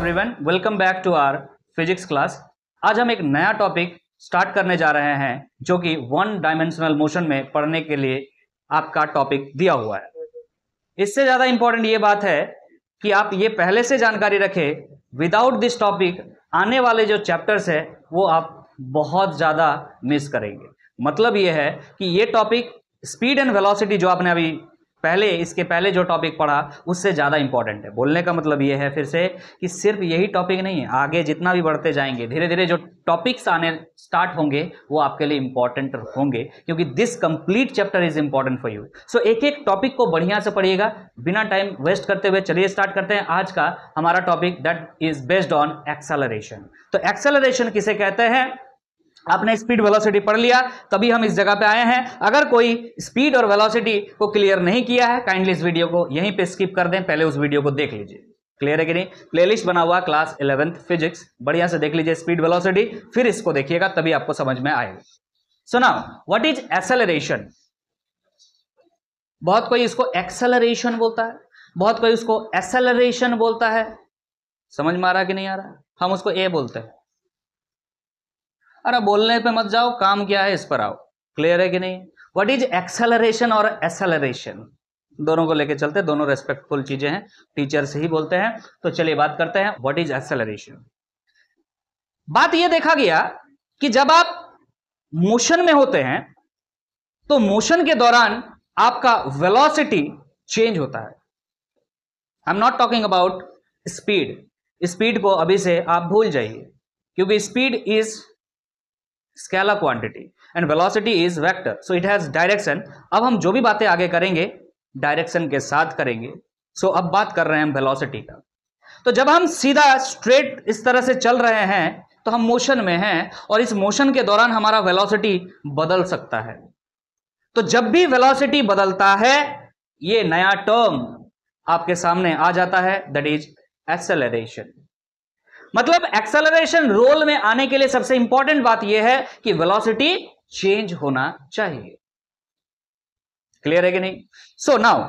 Everyone, welcome back to our physics class. आज हम एक नया टॉपिक स्टार्ट करने जा रहे हैं जो कि वन डायमेंशनल मोशन में पढ़ने के लिए आपका टॉपिक दिया हुआ है। इससे ज़्यादा इंपॉर्टेंट ये बात है कि आप ये पहले से जानकारी रखें, विदाउट दिस टॉपिक आने वाले जो चैप्टर्स है वो आप बहुत ज़्यादा मिस करेंगे। मतलब ये है कि ये टॉपिक स्पीड एंड वेलोसिटी जो आपने अभी इसके पहले जो टॉपिक पढ़ा उससे ज़्यादा इंपॉर्टेंट है। बोलने का मतलब ये है फिर से कि सिर्फ यही टॉपिक नहीं है, आगे जितना भी बढ़ते जाएंगे धीरे धीरे जो टॉपिक्स आने स्टार्ट होंगे वो आपके लिए इंपॉर्टेंट होंगे, क्योंकि this complete chapter is important for you. So एक एक टॉपिक को बढ़िया से पढ़िएगा। बिना टाइम वेस्ट करते हुए चलिए स्टार्ट करते हैं आज का हमारा topic, that is based on acceleration. तो एक्सेलरेशन किसे कहते हैं? आपने स्पीड वेलोसिटी पढ़ लिया, तभी हम इस जगह पे आए हैं। अगर कोई स्पीड और वेलोसिटी को क्लियर नहीं किया है, काइंडली इस वीडियो को यहीं पे स्किप कर दें, पहले उस वीडियो को देख लीजिए। क्लियर है कि नहीं? प्लेलिस्ट बना हुआ क्लास 11th फिजिक्स, बढ़िया से देख लीजिए स्पीड वेलोसिटी, फिर इसको देखिएगा तभी आपको समझ में आएगा। So now what is acceleration? बहुत कोई इसको एक्सेलरेशन बोलता है, बहुत कोई उसको एक्सेलरेशन बोलता है। समझ में आ रहा कि नहीं आ रहा? हम उसको ए बोलते हैं। अरे बोलने पे मत जाओ, काम क्या है इस पर आओ। क्लियर है कि नहीं? व्हाट इज एक्सेलरेशन और एक्सेलरेशन, दोनों को लेके चलते हैं, दोनों रेस्पेक्टफुल चीजें हैं, टीचर से ही बोलते हैं। तो चलिए बात करते हैं व्हाट इज एक्सेलरेशन। बात यह देखा गया कि जब आप मोशन में होते हैं तो मोशन के दौरान आपका वेलोसिटी चेंज होता है। I am not talking about speed, speed को अभी से आप भूल जाइए, क्योंकि speed is scalar quantity and velocity is vector, so it has direction. अब हम जो भी बातें आगे करेंगे डायरेक्शन के साथ करेंगे। सो अब बात कर रहे हैं हम वेलोसिटी का। तो जब हम सीधा स्ट्रेट इस तरह से चल रहे हैं तो हम मोशन में हैं, और इस मोशन के दौरान हमारा वेलोसिटी बदल सकता है। तो जब भी वेलोसिटी बदलता है ये नया टर्म आपके सामने आ जाता है, दैट इज एक्सेलरेशन। मतलब एक्सेलरेशन रोल में आने के लिए सबसे इंपॉर्टेंट बात यह है कि वेलोसिटी चेंज होना चाहिए। क्लियर है कि नहीं? So now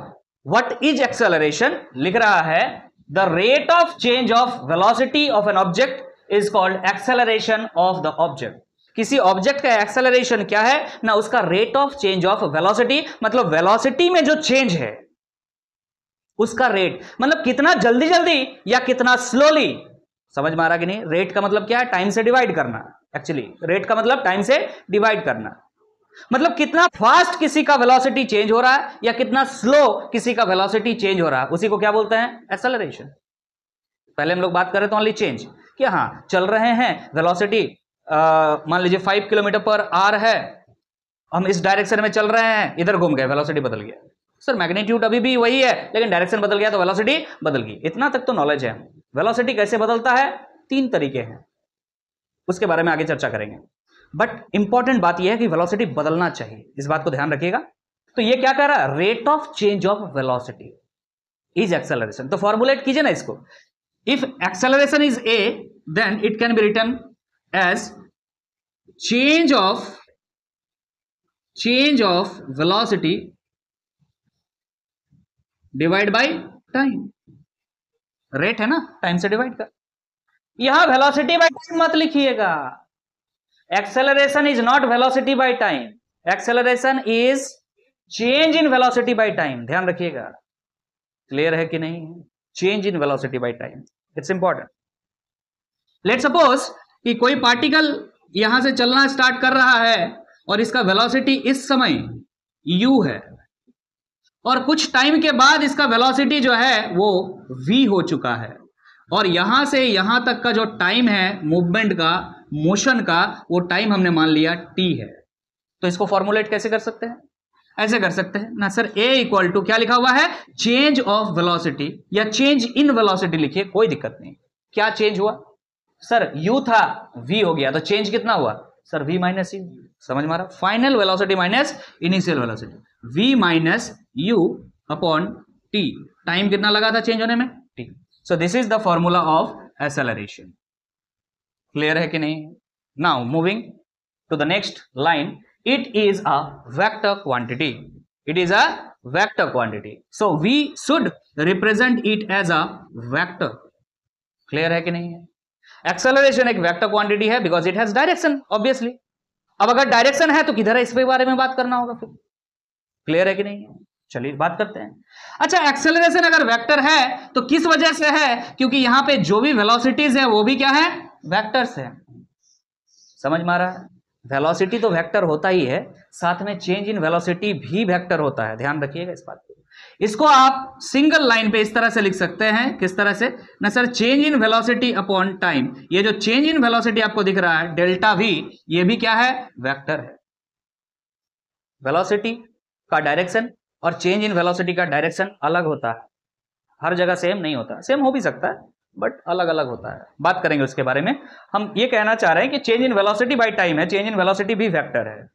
what is acceleration? लिख रहा है the rate of change of velocity of an object is called acceleration of the object. किसी ऑब्जेक्ट का एक्सेलरेशन क्या है ना, उसका rate of change of velocity, मतलब वेलोसिटी में जो चेंज है उसका रेट, मतलब कितना जल्दी जल्दी या कितना स्लोली। समझ में आ रहा कि नहीं? रेट का मतलब क्या है? टाइम से डिवाइड करना। एक्चुअली रेट का मतलब टाइम से डिवाइड करना, मतलब कितना फास्ट किसी का वेलोसिटी चेंज हो रहा है या कितना स्लो किसी का वेलोसिटी चेंज हो रहा है, उसी को क्या बोलते हैं? एक्सेलरेशन। पहले हम लोग बात करें तो ओनली चेंज, कि हाँ चल रहे हैं, वेलोसिटी मान लीजिए 5 किलोमीटर पर आवर है, हम इस डायरेक्शन में चल रहे हैं, इधर घूम गए, वेलोसिटी बदल गया। सर मैग्नीट्यूड अभी भी वही है लेकिन डायरेक्शन बदल गया तो वेलोसिटी बदल गई। इतना तक तो नॉलेज है। वेलोसिटी कैसे बदलता है? 3 तरीके हैं, उसके बारे में आगे चर्चा करेंगे। बट इंपॉर्टेंट बात यह है कि वेलोसिटी बदलना चाहिए, इस बात को ध्यान रखिएगा। तो ये क्या कह रहा है? Rate of change of velocity is acceleration. तो फॉर्मुलेट कीजिए ना इसको। If acceleration is a then it can be written as change of velocity divide by time. Rate है ना, टाइम से डिवाइड कर। यहां वेलोसिटी बाय टाइम मत लिखिएगा। Acceleration is not velocity by time, acceleration is change in velocity by time. ध्यान रखिएगा। Clear है कि नहीं? Change in velocity by time, it's important. Let suppose कि कोई पार्टिकल यहां से चलना स्टार्ट कर रहा है और इसका वेलोसिटी इस समय u है, और कुछ टाइम के बाद इसका वेलोसिटी जो है वो v हो चुका है, और यहां से यहां तक का जो टाइम है मूवमेंट का, मोशन का, वो टाइम हमने मान लिया t है। तो इसको फॉर्मुलेट कैसे कर सकते हैं? ऐसे कर सकते हैं ना सर, a इक्वल टू क्या लिखा हुआ है? चेंज ऑफ वेलोसिटी या चेंज इन वेलोसिटी लिखिए, कोई दिक्कत नहीं। क्या चेंज हुआ? सर u था v हो गया, तो चेंज कितना हुआ? Sir v minus u। समझ में आ रहा? Final velocity minus initial velocity, v minus u upon t। Time कितना लगा था चेंज होने में? t। So this is the formula of acceleration. Clear है कि नहीं? Now moving to the next line, it is a vector quantity. It is a vector quantity. So we should represent it as a vector. Clear है कि नहीं है? Acceleration एक vector quantity है because it has direction obviously. अब अगर direction है तो किधर है, इस पे बारे में बात करना होगा फिर। क्लियर है कि नहीं है? चलिए बात करते हैं। अच्छा, एक्सेलरेशन अगर वेक्टर है तो किस वजह से है? क्योंकि यहां पे जो भी वेलोसिटीज है वो भी क्या है, वेक्टर्स है। समझ में आ रहा है? वेलोसिटी तो वेक्टर होता ही है, साथ में चेंज इन वेलोसिटी भी वेक्टर होता है, ध्यान रखिएगा इस बात को। इसको आप सिंगल लाइन पे इस तरह से लिख सकते हैं, किस तरह से ना sir, change in velocity upon time. ये जो चेंज इन वेलोसिटी आपको दिख रहा है डेल्टा वी, ये भी क्या है, वेक्टर है। वेलोसिटी का डायरेक्शन और चेंज इन वेलोसिटी का डायरेक्शन अलग होता है, हर जगह सेम नहीं होता, सेम हो भी सकता है बट अलग अलग होता है, बात करेंगे उसके बारे में। हम ये कहना चाह रहे हैं कि change in velocity by time है, चेंज इन वेलोसिटी भी वेक्टर है,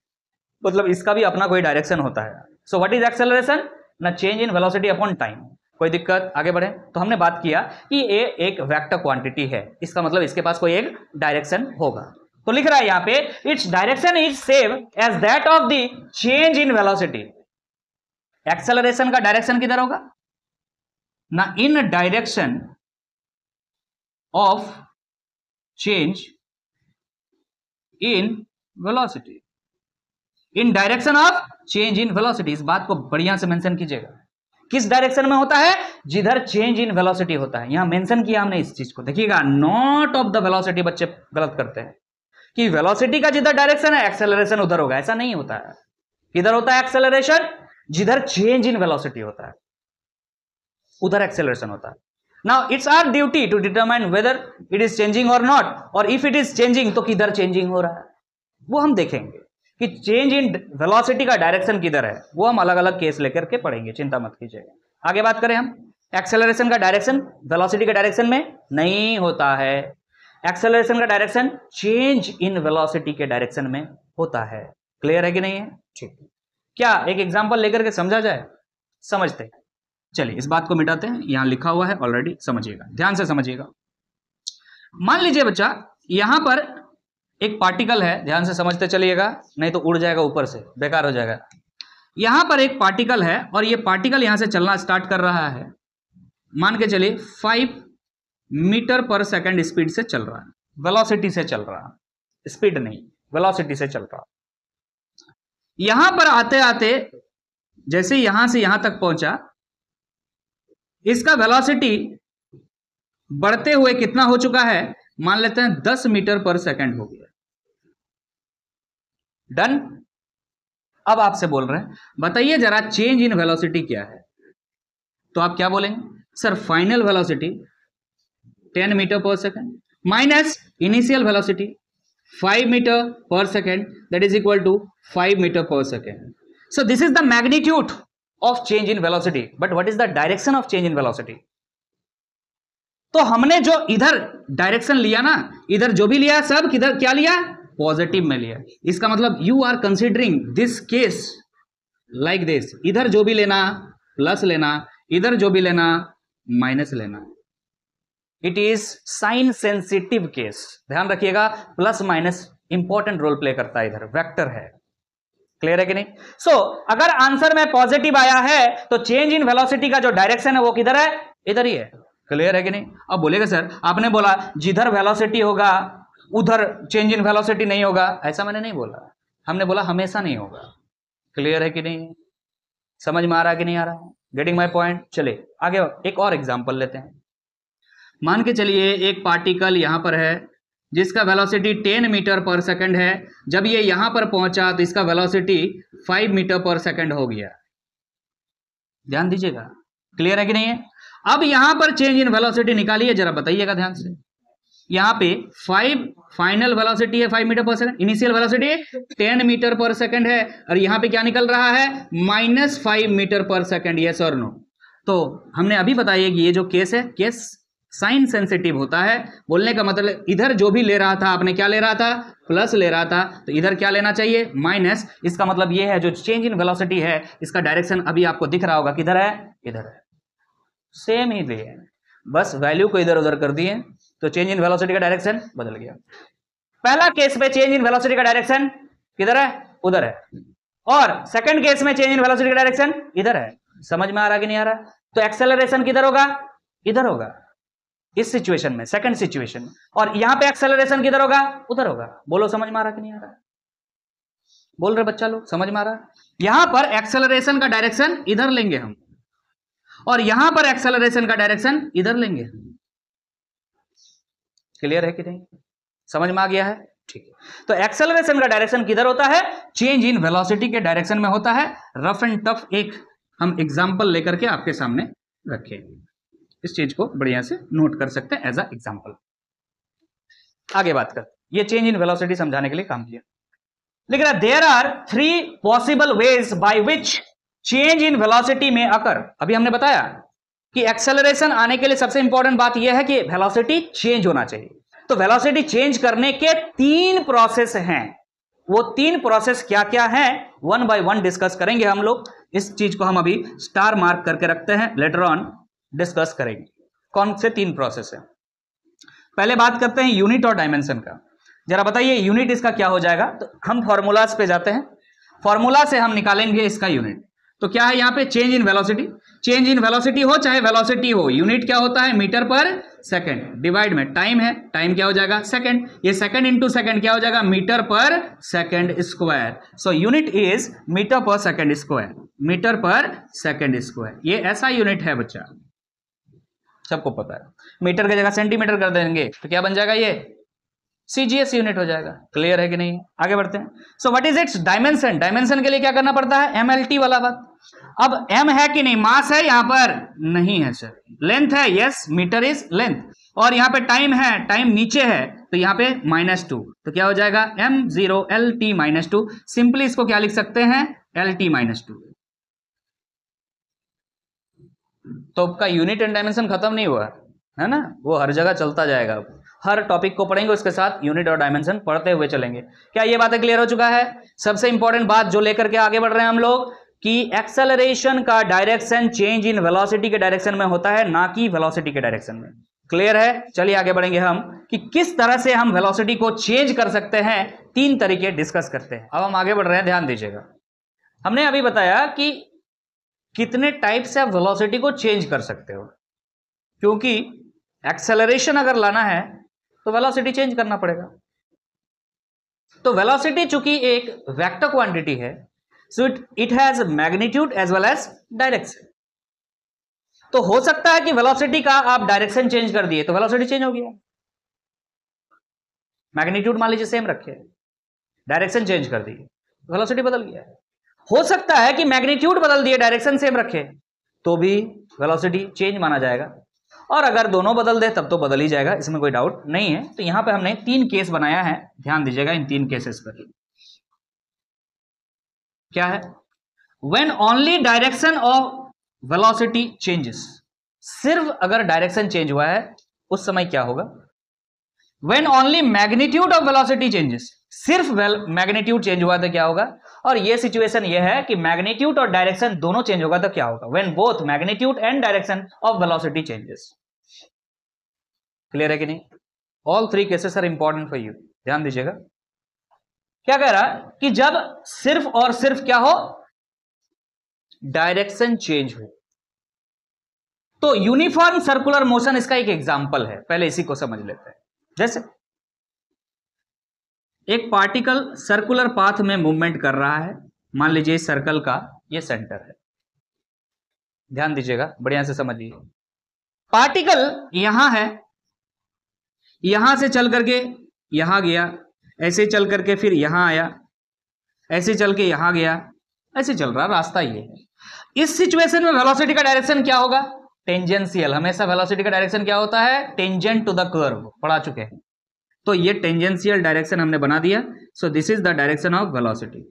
मतलब इसका भी अपना कोई डायरेक्शन होता है। So what is acceleration? ना change in velocity upon time. कोई दिक्कत? आगे बढ़े तो हमने बात किया कि ये एक वेक्टर क्वांटिटी है, इसका मतलब इसके पास कोई एक डायरेक्शन होगा। तो लिख रहा है यहां पे its direction is same as that of the change in velocity. Acceleration का डायरेक्शन किधर होगा ना, in direction of change in velocity, in direction of change in velocity. इस बात को बढ़िया से मेंशन कीजिएगा, किस डायरेक्शन में होता है, जिधर चेंज इन वेलोसिटी होता है। यहां मेंशन किया हमने इस चीज को, देखिएगा, नॉट ऑफ द वेलोसिटी। बच्चे गलत करते हैं कि वेलोसिटी का जिधर डायरेक्शन है एक्सेलरेशन उधर होगा, ऐसा नहीं होता है। किधर होता है एक्सेलरेशन? जिधर चेंज इन वेलोसिटी होता है उधर एक्सेलरेशन होता है। Now it's our duty to determine whether it is changing और नॉट, और इफ इट इज चेंजिंग तो किधर चेंजिंग हो रहा है वो हम देखेंगे कि चेंज इन वेलोसिटी का डायरेक्शन किधर है, वो हम अलग अलग केस लेकर के पढ़ेंगे, चिंता मत कीजिएगा। आगे बात करें हम, एक्सेलरेशन का डायरेक्शन वेलोसिटी के डायरेक्शन में नहीं होता है, एक्सेलरेशन का डायरेक्शन चेंज इन वेलोसिटी के डायरेक्शन में होता है। क्लियर है कि नहीं है? ठीक, क्या एक एग्जांपल लेकर के समझा जाए? समझते हैं, चलिए इस बात को मिटाते हैं, यहां लिखा हुआ है ऑलरेडी, समझिएगा, ध्यान से समझिएगा। मान लीजिए बच्चा, यहां पर एक पार्टिकल है, ध्यान से समझते चलिएगा, नहीं तो उड़ जाएगा ऊपर से, बेकार हो जाएगा। यहां पर एक पार्टिकल है और ये पार्टिकल यहां से चलना स्टार्ट कर रहा है, मान के चलिए 5 मीटर पर सेकंड स्पीड से चल रहा है, वेलोसिटी से चल रहा है, स्पीड नहीं, वेलोसिटी से चल रहा। यहां पर आते आते जैसे यहां से यहां तक पहुंचा, इसका वेलोसिटी बढ़ते हुए कितना हो चुका है, मान लेते हैं 10 मीटर पर सेकंड हो गया। डन। अब आपसे बोल रहे हैं बताइए जरा चेंज इन वेलोसिटी क्या है, तो आप क्या बोलेंगे, sir final velocity 10 metre per second minus initial velocity 5 metre per second, that is equal to 5 metre per second. So this is the magnitude of change in velocity, but what is the direction of change in velocity? तो हमने जो इधर direction लिया ना, इधर जो भी लिया सब किधर क्या लिया, पॉजिटिव में लिया। इसका मतलब you are considering this case like this, इधर जो भी लेना प्लस लेना, इधर जो भी लेना माइनस लेना। It is sign sensitive case, ध्यान रखिएगा, plus minus important role play करता है, इधर वेक्टर है। क्लियर है कि नहीं? सो अगर आंसर में पॉजिटिव आया है तो चेंज इन वेलोसिटी का जो डायरेक्शन है वो किधर है, इधर ही है। क्लियर है कि नहीं? अब बोलेगा सर आपने बोला जिधर वेलोसिटी होगा उधर चेंज इन वेलोसिटी नहीं होगा, ऐसा मैंने नहीं बोला, हमने बोला हमेशा नहीं होगा। क्लियर है कि नहीं? समझ में आ रहा है कि नहीं आ रहा है? Getting my point? चले आगे एक और एग्जांपल लेते हैं। मान के चलिए एक पार्टिकल यहां पर है जिसका वेलोसिटी 10 मीटर पर सेकंड है, जब ये यहां पर पहुंचा तो इसका वेलोसिटी 5 मीटर पर सेकंड हो गया। ध्यान दीजिएगा, क्लियर है कि नहीं है? अब यहां पर चेंज इन वेलोसिटी निकालिए, जरा बताइएगा ध्यान से। यहां पे 5 फाइनल वेलोसिटी है 5 metre per second, initial velocity 10 metre per second है, और यहां पे क्या निकल रहा है, -5 मीटर पर सेकंड, यस और नो। तो हमने अभी बताया कि ये जो केस है, केस साइन सेंसिटिव होता है। बोलने का मतलब इधर जो भी ले रहा था आपने क्या ले रहा था, प्लस ले रहा था, तो इधर क्या लेना चाहिए, माइनस। इसका मतलब ये है जो चेंज इन वेलोसिटी है इसका डायरेक्शन अभी आपको दिख रहा होगा, किधर है, इधर है, सेम ही है, बस वैल्यू को इधर उधर कर दिए तो चेंज इन वेलोसिटी का डायरेक्शन बदल गया। पहला केस में चेंज इन वेलोसिटी का डायरेक्शन किधर है, उधर है, और सेकंड केस में चेंज इन वेलोसिटी का डायरेक्शन इधर है। समझ में आ रहा कि नहीं आ रहा? तो एक्सेलरेशन किधर होगा, इधर होगा। इस सिचुएशन में, सेकंड सिचुएशन में, और यहां पे एक्सेलरेशन किधर होगा, उधर होगा। बोलो समझ में आ रहा कि नहीं आ रहा? बोल रहे बच्चा लोग, समझ में आ रहा? यहां पर एक्सेलरेशन का डायरेक्शन इधर लेंगे हम, और यहां पर एक्सेलरेशन का डायरेक्शन इधर लेंगे। क्लियर है कि नहीं? समझ में आ गया है? ठीक है। तो एक्सेलरेशन का डायरेक्शन किधर होता है, चेंज इन वेलोसिटी के डायरेक्शन में होता है। रफ एंड टफ एक हम एग्जांपल लेकर के आपके सामने रखें, इस चीज को बढ़िया से नोट कर सकते हैं एज अ एग्जांपल। आगे बात कर, ये चेंज इन वेलोसिटी समझाने के लिए काम किया। लेकिन there are 3 possible ways by which change in velocity में अकर। अभी हमने बताया कि एक्सेलरेशन आने के लिए सबसे इंपॉर्टेंट बात यह है कि वेलोसिटी चेंज होना चाहिए। तो वेलोसिटी चेंज करने के 3 प्रोसेस हैं। वो 3 प्रोसेस क्या क्या हैं, 1 बाय 1 डिस्कस करेंगे हम लोग। इस चीज को हम अभी स्टार मार्क करके रखते हैं, लेटर ऑन डिस्कस करेंगे कौन से 3 प्रोसेस हैं। पहले बात करते हैं यूनिट और डायमेंशन का। जरा बताइए यूनिट इसका क्या हो जाएगा। तो हम फॉर्मूलाज पे जाते हैं, फॉर्मूला से हम निकालेंगे इसका यूनिट। तो क्या है यहां पे, change in velocity. Change in velocity हो चाहे वेलोसिटी हो, यूनिट क्या होता है, मीटर पर सेकंड, डिवाइड में टाइम है, टाइम क्या हो जाएगा, सेकंड। ये सेकंड इंटू सेकंड क्या हो जाएगा, meter per second square. So unit is meter per second square, meter per second square. ये ऐसा यूनिट है बच्चा, सबको पता है। मीटर की जगह सेंटीमीटर कर देंगे तो क्या बन जाएगा, ये सीजीएस यूनिट हो जाएगा। क्लियर है कि नहीं? आगे बढ़ते हैं। सो what is it's dimension. Dimension के लिए क्या करना पड़ता है, एमएलटी वाला बात। अब एम है कि नहीं, मास है यहां पर, नहीं है सर। लेंथ है, यस, मीटर इज लेंथ। और यहां पे टाइम है, टाइम नीचे है, तो यहां पे -2, तो क्या हो जाएगा m0 LT -2। सिंपली इसको क्या लिख सकते हैं, LT -2। तो आपका यूनिट एंड डायमेंशन खत्म नहीं हुआ है ना, वो हर जगह चलता जाएगा। हर टॉपिक को पढ़ेंगे, उसके साथ यूनिट और डायमेंशन पढ़ते हुए चलेंगे। क्या ये बातें क्लियर हो चुका है? सबसे इंपॉर्टेंट बात जो लेकर के आगे बढ़ रहे हैं हम लोग, कि एक्सेलरेशन का डायरेक्शन चेंज इन वेलोसिटी के डायरेक्शन में होता है, ना कि वेलोसिटी के डायरेक्शन में। क्लियर है? चलिए आगे बढ़ेंगे हम कि किस तरह से हम वेलोसिटी को चेंज कर सकते हैं। 3 तरीके डिस्कस करते हैं। अब हम आगे बढ़ रहे हैं, ध्यान दीजिएगा। हमने अभी बताया कि कितने टाइप से आप वेलोसिटी को चेंज कर सकते हो, क्योंकि एक्सेलरेशन अगर लाना है तो वेलोसिटी चेंज करना पड़ेगा। तो वेलोसिटी चूंकि एक वेक्टर क्वांटिटी है, so it has magnitude as well as direction. तो हो सकता है कि वेलोसिटी का आप डायरेक्शन चेंज कर दिए तो वेलोसिटी चेंज हो गया। मैग्नीट्यूड मान लीजिए सेम रखे, डायरेक्शन चेंज कर दिए, वेलोसिटी बदल गया। हो सकता है कि मैग्नीट्यूड बदल दिए, डायरेक्शन सेम रखे, तो भी वेलोसिटी चेंज माना जाएगा। और अगर दोनों बदल दे तब तो बदल ही जाएगा, इसमें कोई डाउट नहीं है। तो यहां पे हमने 3 केस बनाया है, ध्यान दीजिएगा इन 3 केसेस पर। क्या है, when only direction of velocity changes. सिर्फ अगर डायरेक्शन चेंज हुआ है उस समय क्या होगा। When only magnitude of velocity changes, सिर्फ मैग्नीट्यूड चेंज हुआ तो क्या होगा। और ये सिचुएशन ये है कि मैग्नीट्यूड और डायरेक्शन दोनों चेंज होगा तो क्या होगा, when both magnitude and direction of velocity changes. Clear है कि नहीं? All 3 cases are important for you, ध्यान दीजिएगा। क्या कह रहा है कि जब सिर्फ और सिर्फ क्या हो, डायरेक्शन चेंज हो। तो यूनिफॉर्म सर्कुलर मोशन इसका एक एग्जांपल है, पहले इसी को समझ लेते हैं। जैसे एक पार्टिकल सर्कुलर पाथ में मूवमेंट कर रहा है, मान लीजिए इस सर्कल का ये सेंटर है, ध्यान दीजिएगा, बढ़िया से समझिए। पार्टिकल यहां है, यहां से चल करके यहां गया, ऐसे चल करके फिर यहां आया, ऐसे चल के यहां गया, ऐसे चल रहा, रास्ता ये है। इस सिचुएशन में वेलोसिटी का डायरेक्शन क्या होगा, टेंजेंशियल। हमेशा वेलोसिटी का डायरेक्शन क्या होता है, टेंजेंट टू द कर्व, पढ़ा चुके हैं। तो ये टेंजेंशियल डायरेक्शन हमने बना दिया। सो this is the direction of velocity.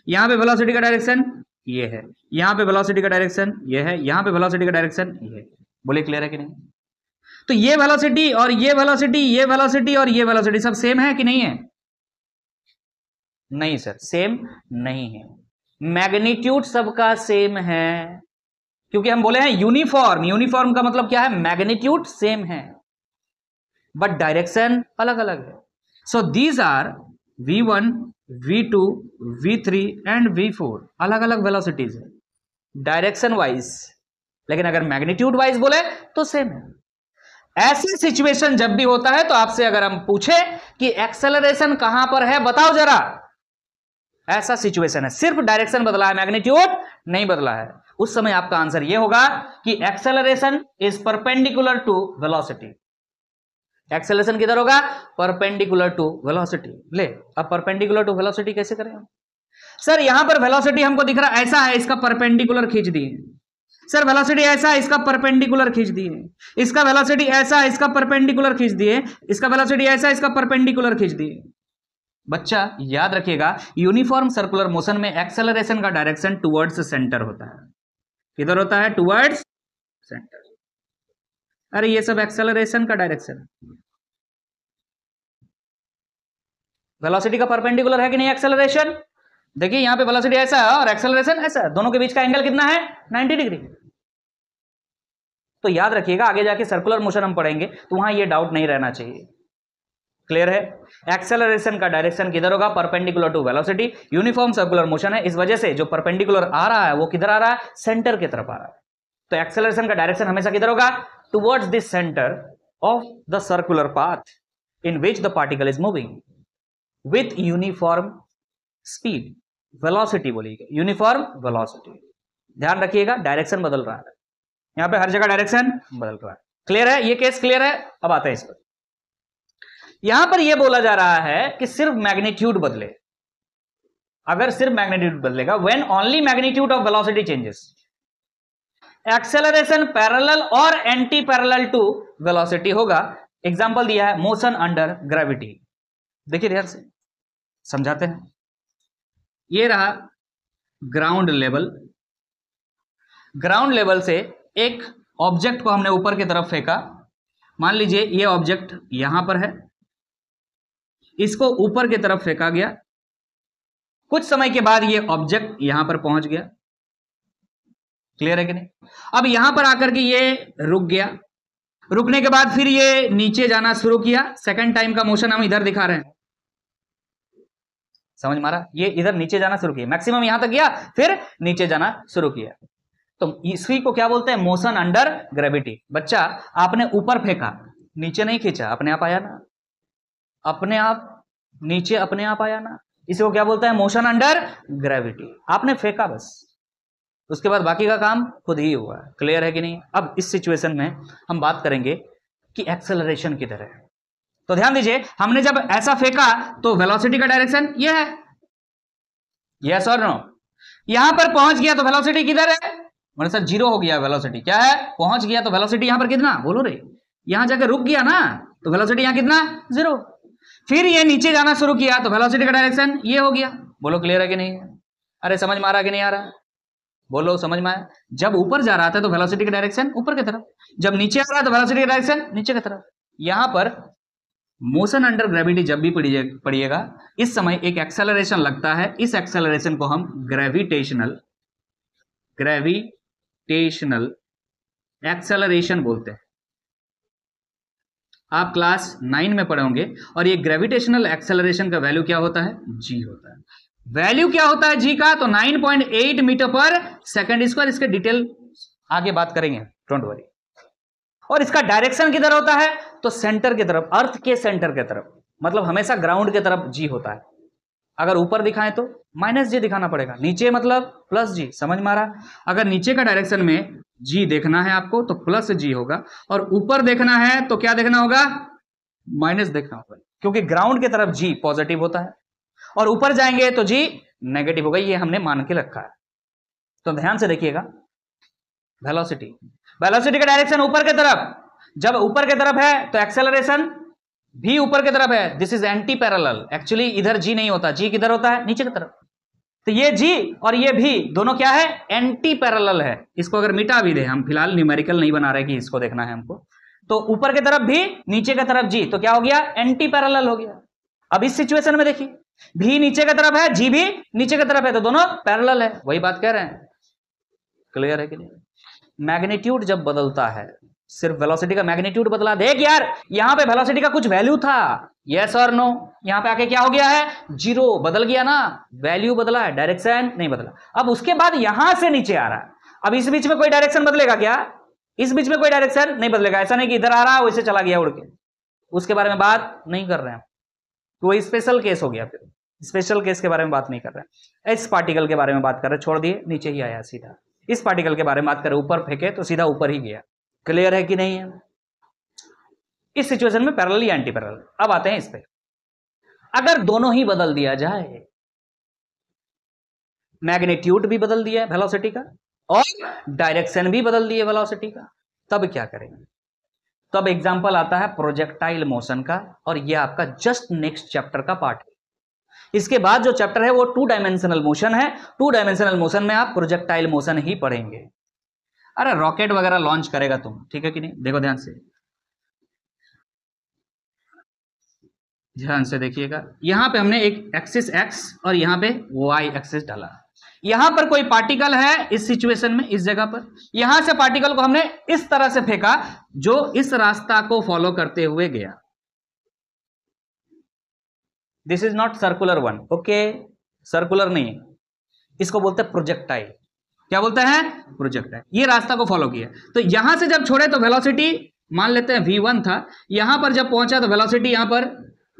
यहां पे वेलोसिटी का डायरेक्शन ये है, यहां पे वेलोसिटी का डायरेक्शन ये है, यहां पे वेलोसिटी का डायरेक्शन ये है। बोले क्लियर है कि नहीं? तो ये वेलोसिटी और ये वेलोसिटी, ये वेलोसिटी और ये वेलोसिटी सब सेम है कि नहीं है? नहीं सर, सेम नहीं है। मैग्नीट्यूड सबका सेम है, क्योंकि हम बोले हैं यूनिफॉर्म। यूनिफॉर्म का मतलब क्या है, मैग्नीट्यूड सेम है बट डायरेक्शन अलग अलग है। So these are v1, v2, v3 and v4, अलग अलग वेलोसिटीज है डायरेक्शन वाइज, लेकिन अगर मैग्नीट्यूड वाइज बोले तो सेम है। ऐसी सिचुएशन जब भी होता है तो आपसे अगर हम पूछे कि एक्सेलरेशन कहां पर है बताओ जरा, ऐसा सिचुएशन है, सिर्फ डायरेक्शन बदला है, मैग्नीट्यूड नहीं बदला है, उस समय आपका आंसर यह होगा कि acceleration is perpendicular to velocity. Acceleration किधर होगा? Perpendicular to velocity. ले, अब परपेंडिकुलर टू वेलोसिटी कैसे करें? सर यहां पर वेलोसिटी हमको दिख रहा ऐसा है, इसका परपेंडिकुलर खींच दिए। सर वेलोसिटी ऐसा है, इसका परपेंडिकुलर खींच दिए। इसका वेलोसिटी ऐसा है, इसका परपेंडिकुलर खींच दिए। इसका वेलोसिटी ऐसा है, इसका परपेंडिकुलर खींच दिए। बच्चा याद रखिएगा, यूनिफॉर्म सर्कुलर मोशन में एक्सेलरेशन का डायरेक्शन टुवर्ड्स सेंटर होता है। किधर होता है? Towards centre. अरे ये सब एक्सेलरेशन का डायरेक्शन, वेलोसिटी का परपेंडिकुलर है कि नहीं एक्सेलरेशन? देखिए यहां पे वेलोसिटी ऐसा है और एक्सेलरेशन ऐसा है, दोनों के बीच का एंगल कितना है? 90 डिग्री। तो याद रखिएगा, आगे जाके सर्कुलर मोशन हम पढ़ेंगे तो वहां ये डाउट नहीं रहना चाहिए। क्लियर है? एक्सेलरेशन का डायरेक्शन किधर होगा? Perpendicular to velocity. Uniform circular motion है, इस वजह से जो परपेंडिकुलर आ रहा है वो किधर आ रहा है? सेंटर की तरफ आ रहा है। तो एक्सेलरेशन का डायरेक्शन हमेशा किधर होगा? Towards the centre of the circular path in which the particle is moving with uniform speed. Velocity बोलिएगा, यूनिफॉर्म वेलोसिटी। ध्यान रखिएगा, डायरेक्शन बदल रहा है, यहां पे हर जगह डायरेक्शन बदल रहा है। क्लियर है? ये केस क्लियर है? अब आते हैं इस पर। यहां पर यह बोला जा रहा है कि सिर्फ मैग्नीट्यूड बदले। अगर सिर्फ मैग्नीट्यूड बदलेगा, when only magnitude of velocity changes, acceleration parallel और एंटी पैरेलल टू वेलोसिटी होगा। एग्जांपल दिया है मोशन अंडर ग्रेविटी। देखिए ध्यान से समझाते हैं। ये रहा ग्राउंड लेवल। ग्राउंड लेवल से एक ऑब्जेक्ट को हमने ऊपर की तरफ फेंका। मान लीजिए ये ऑब्जेक्ट यहां पर है, इसको ऊपर की तरफ फेंका गया। कुछ समय के बाद ये ऑब्जेक्ट यहां पर पहुंच गया। क्लियर है कि नहीं? अब यहां पर आकर के ये रुक गया। रुकने के बाद फिर ये नीचे जाना शुरू किया। सेकंड टाइम का मोशन हम इधर दिखा रहे हैं, समझ मारा? ये इधर नीचे जाना शुरू किया, मैक्सिमम यहां तक गया, फिर नीचे जाना शुरू किया। तो इसी को क्या बोलते हैं? Motion under gravity. बच्चा आपने ऊपर फेंका, नीचे नहीं खींचा, अपने आप आया ना, अपने आप नीचे अपने आप आया ना। इसी को क्या बोलते हैं? Motion under gravity. आपने फेंका बस, उसके बाद बाकी का काम खुद ही हुआ। क्लियर है कि नहीं? अब इस सिचुएशन में हम बात करेंगे कि एक्सेलरेशन किधर है। तो ध्यान दीजिए, हमने जब ऐसा फेंका तो वेलोसिटी का डायरेक्शन ये है, यस और नो? यहां पर पहुंच गया तो वेलोसिटी किधर है? मतलब सर जीरो हो गया वेलोसिटी। क्या है? पहुंच गया तो वेलोसिटी यहां पर कितना? बोलो रे, यहां जाकर रुक गया ना, तो वेलोसिटी यहां कितना? जीरो। फिर ये नीचे जाना शुरू किया तो वेलोसिटी का डायरेक्शन ये हो गया। बोलो क्लियर है कि नहीं? अरे समझ में आ रहा कि नहीं आ रहा? बोलो समझ में आया? जब ऊपर जा रहा था तो वेलोसिटी का डायरेक्शन ऊपर की तरफ, जब नीचे आ रहा है तो वेलोसिटी का डायरेक्शन नीचे की तरफ। यहां पर मोशन अंडर ग्रेविटी जब भी पढ़िएगा, इस समय एक एक्सेलरेशन लगता है। इस एक्सेलरेशन को हम ग्रेविटेशनल एक्सेलरेशन बोलते हैं। आप क्लास 9 में पढ़े होंगे। और ये ग्रेविटेशनल एक्सेलरेशन का वैल्यू क्या होता है? जी होता है। वैल्यू क्या होता है जी का? तो 9.8 मीटर पर सेकंड स्क्वायर। इसके डिटेल आगे बात करेंगे, डोंट वरी। और इसका डायरेक्शन किधर होता है? तो सेंटर की तरफ, अर्थ के सेंटर की तरफ, मतलब हमेशा ग्राउंड की तरफ जी होता है। अगर ऊपर दिखाएं तो माइनस जी दिखाना पड़ेगा, नीचे मतलब प्लस जी। समझ में आ रहा? अगर नीचे का डायरेक्शन में जी देखना है आपको तो प्लस जी होगा, और ऊपर देखना है तो क्या देखना होगा? माइनस देखना होगा, क्योंकि ग्राउंड की तरफ जी पॉजिटिव होता है और ऊपर जाएंगे तो जी नेगेटिव होगा। ये हमने मान के रखा है। तो ध्यान से देखिएगा, वेलोसिटी का डायरेक्शन ऊपर की तरफ। जब ऊपर की तरफ है तो एक्सेलरेशन भी ऊपर की तरफ है। This is anti parallel. Actually इधर जी नहीं होता, जी किधर होता है? नीचे की तरफ। तो ये जी और ये भी दोनों क्या है? एंटी पैरेलल है। इसको अगर मिटा भी दे, हम फिलहाल न्यूमेरिकल नहीं बना रहे कि इसको देखना है हमको, तो ऊपर की तरफ भी नीचे की तरफ जी, तो क्या हो गया? एंटी पैरेलल हो गया। अब इस सिचुएशन में देखिए, भी नीचे की तरफ है, जी भी नीचे की तरफ है, तो दोनों पैरेलल है। वही बात कह रहे हैं। क्लियर है कि नहीं? मैग्नीट्यूड जब बदलता है, सिर्फ वेलोसिटी का मैग्नीट्यूड बदला। देख यार, यहां पे वेलोसिटी का कुछ वैल्यू था, यस और नो? यहां पे आके क्या हो गया है? जीरो। बदल गया ना, वैल्यू बदला है, डायरेक्शन नहीं बदला। अब उसके बाद यहां से नीचे आ रहा है। अब इस बीच में कोई डायरेक्शन बदलेगा क्या? इस बीच में कोई डायरेक्शन नहीं बदलेगा, ऐसा नहीं कि इधर आ रहा है वैसे चला गया उड़ के, उसके बारे में बात नहीं कर रहे हैं, तो वही स्पेशल केस हो गया। फिर स्पेशल केस के बारे में बात नहीं कर रहे हैं, इस पार्टिकल के बारे में बात कर रहे हैं, छोड़ दिए नीचे ही आया सीधा। इस पार्टिकल के बारे में बात करें, ऊपर फेंके तो सीधा ऊपर ही गया। क्लियर है कि नहीं है? इस सिचुएशन में पैरेलल या एंटी पैरेलल। अब आते हैं इस पे, अगर दोनों ही बदल दिया जाए, मैग्नीट्यूड भी बदल दिया है वेलोसिटी का और डायरेक्शन भी बदल दिए वेलोसिटी का, तब क्या करेंगे? तब एग्जांपल आता है प्रोजेक्टाइल मोशन का, और ये आपका जस्ट नेक्स्ट चैप्टर का पार्ट है। इसके बाद जो चैप्टर है वो 2 डायमेंशनल मोशन है। 2 डायमेंशनल मोशन में आप प्रोजेक्टाइल मोशन ही पढ़ेंगे। अरे रॉकेट वगैरह लॉन्च करेगा तुम, ठीक है कि नहीं? देखो ध्यान से देखिएगा, यहां पे हमने एक एक्सिस एक्स और यहां पे वाई एक्सिस डाला। यहां पर कोई पार्टिकल है इस सिचुएशन में, इस जगह पर, यहां से पार्टिकल को हमने इस तरह से फेंका जो इस रास्ता को फॉलो करते हुए गया। This is not circular one, okay, circular नहीं है, इसको बोलते हैं प्रोजेक्टाइल। क्या बोलते हैं? प्रोजेक्टाइल। ये रास्ता को फॉलो किया, तो यहां से जब छोड़े तो वेलोसिटी मान लेते हैं v1 था, यहां पर जब पहुंचा तो वेलोसिटी यहां पर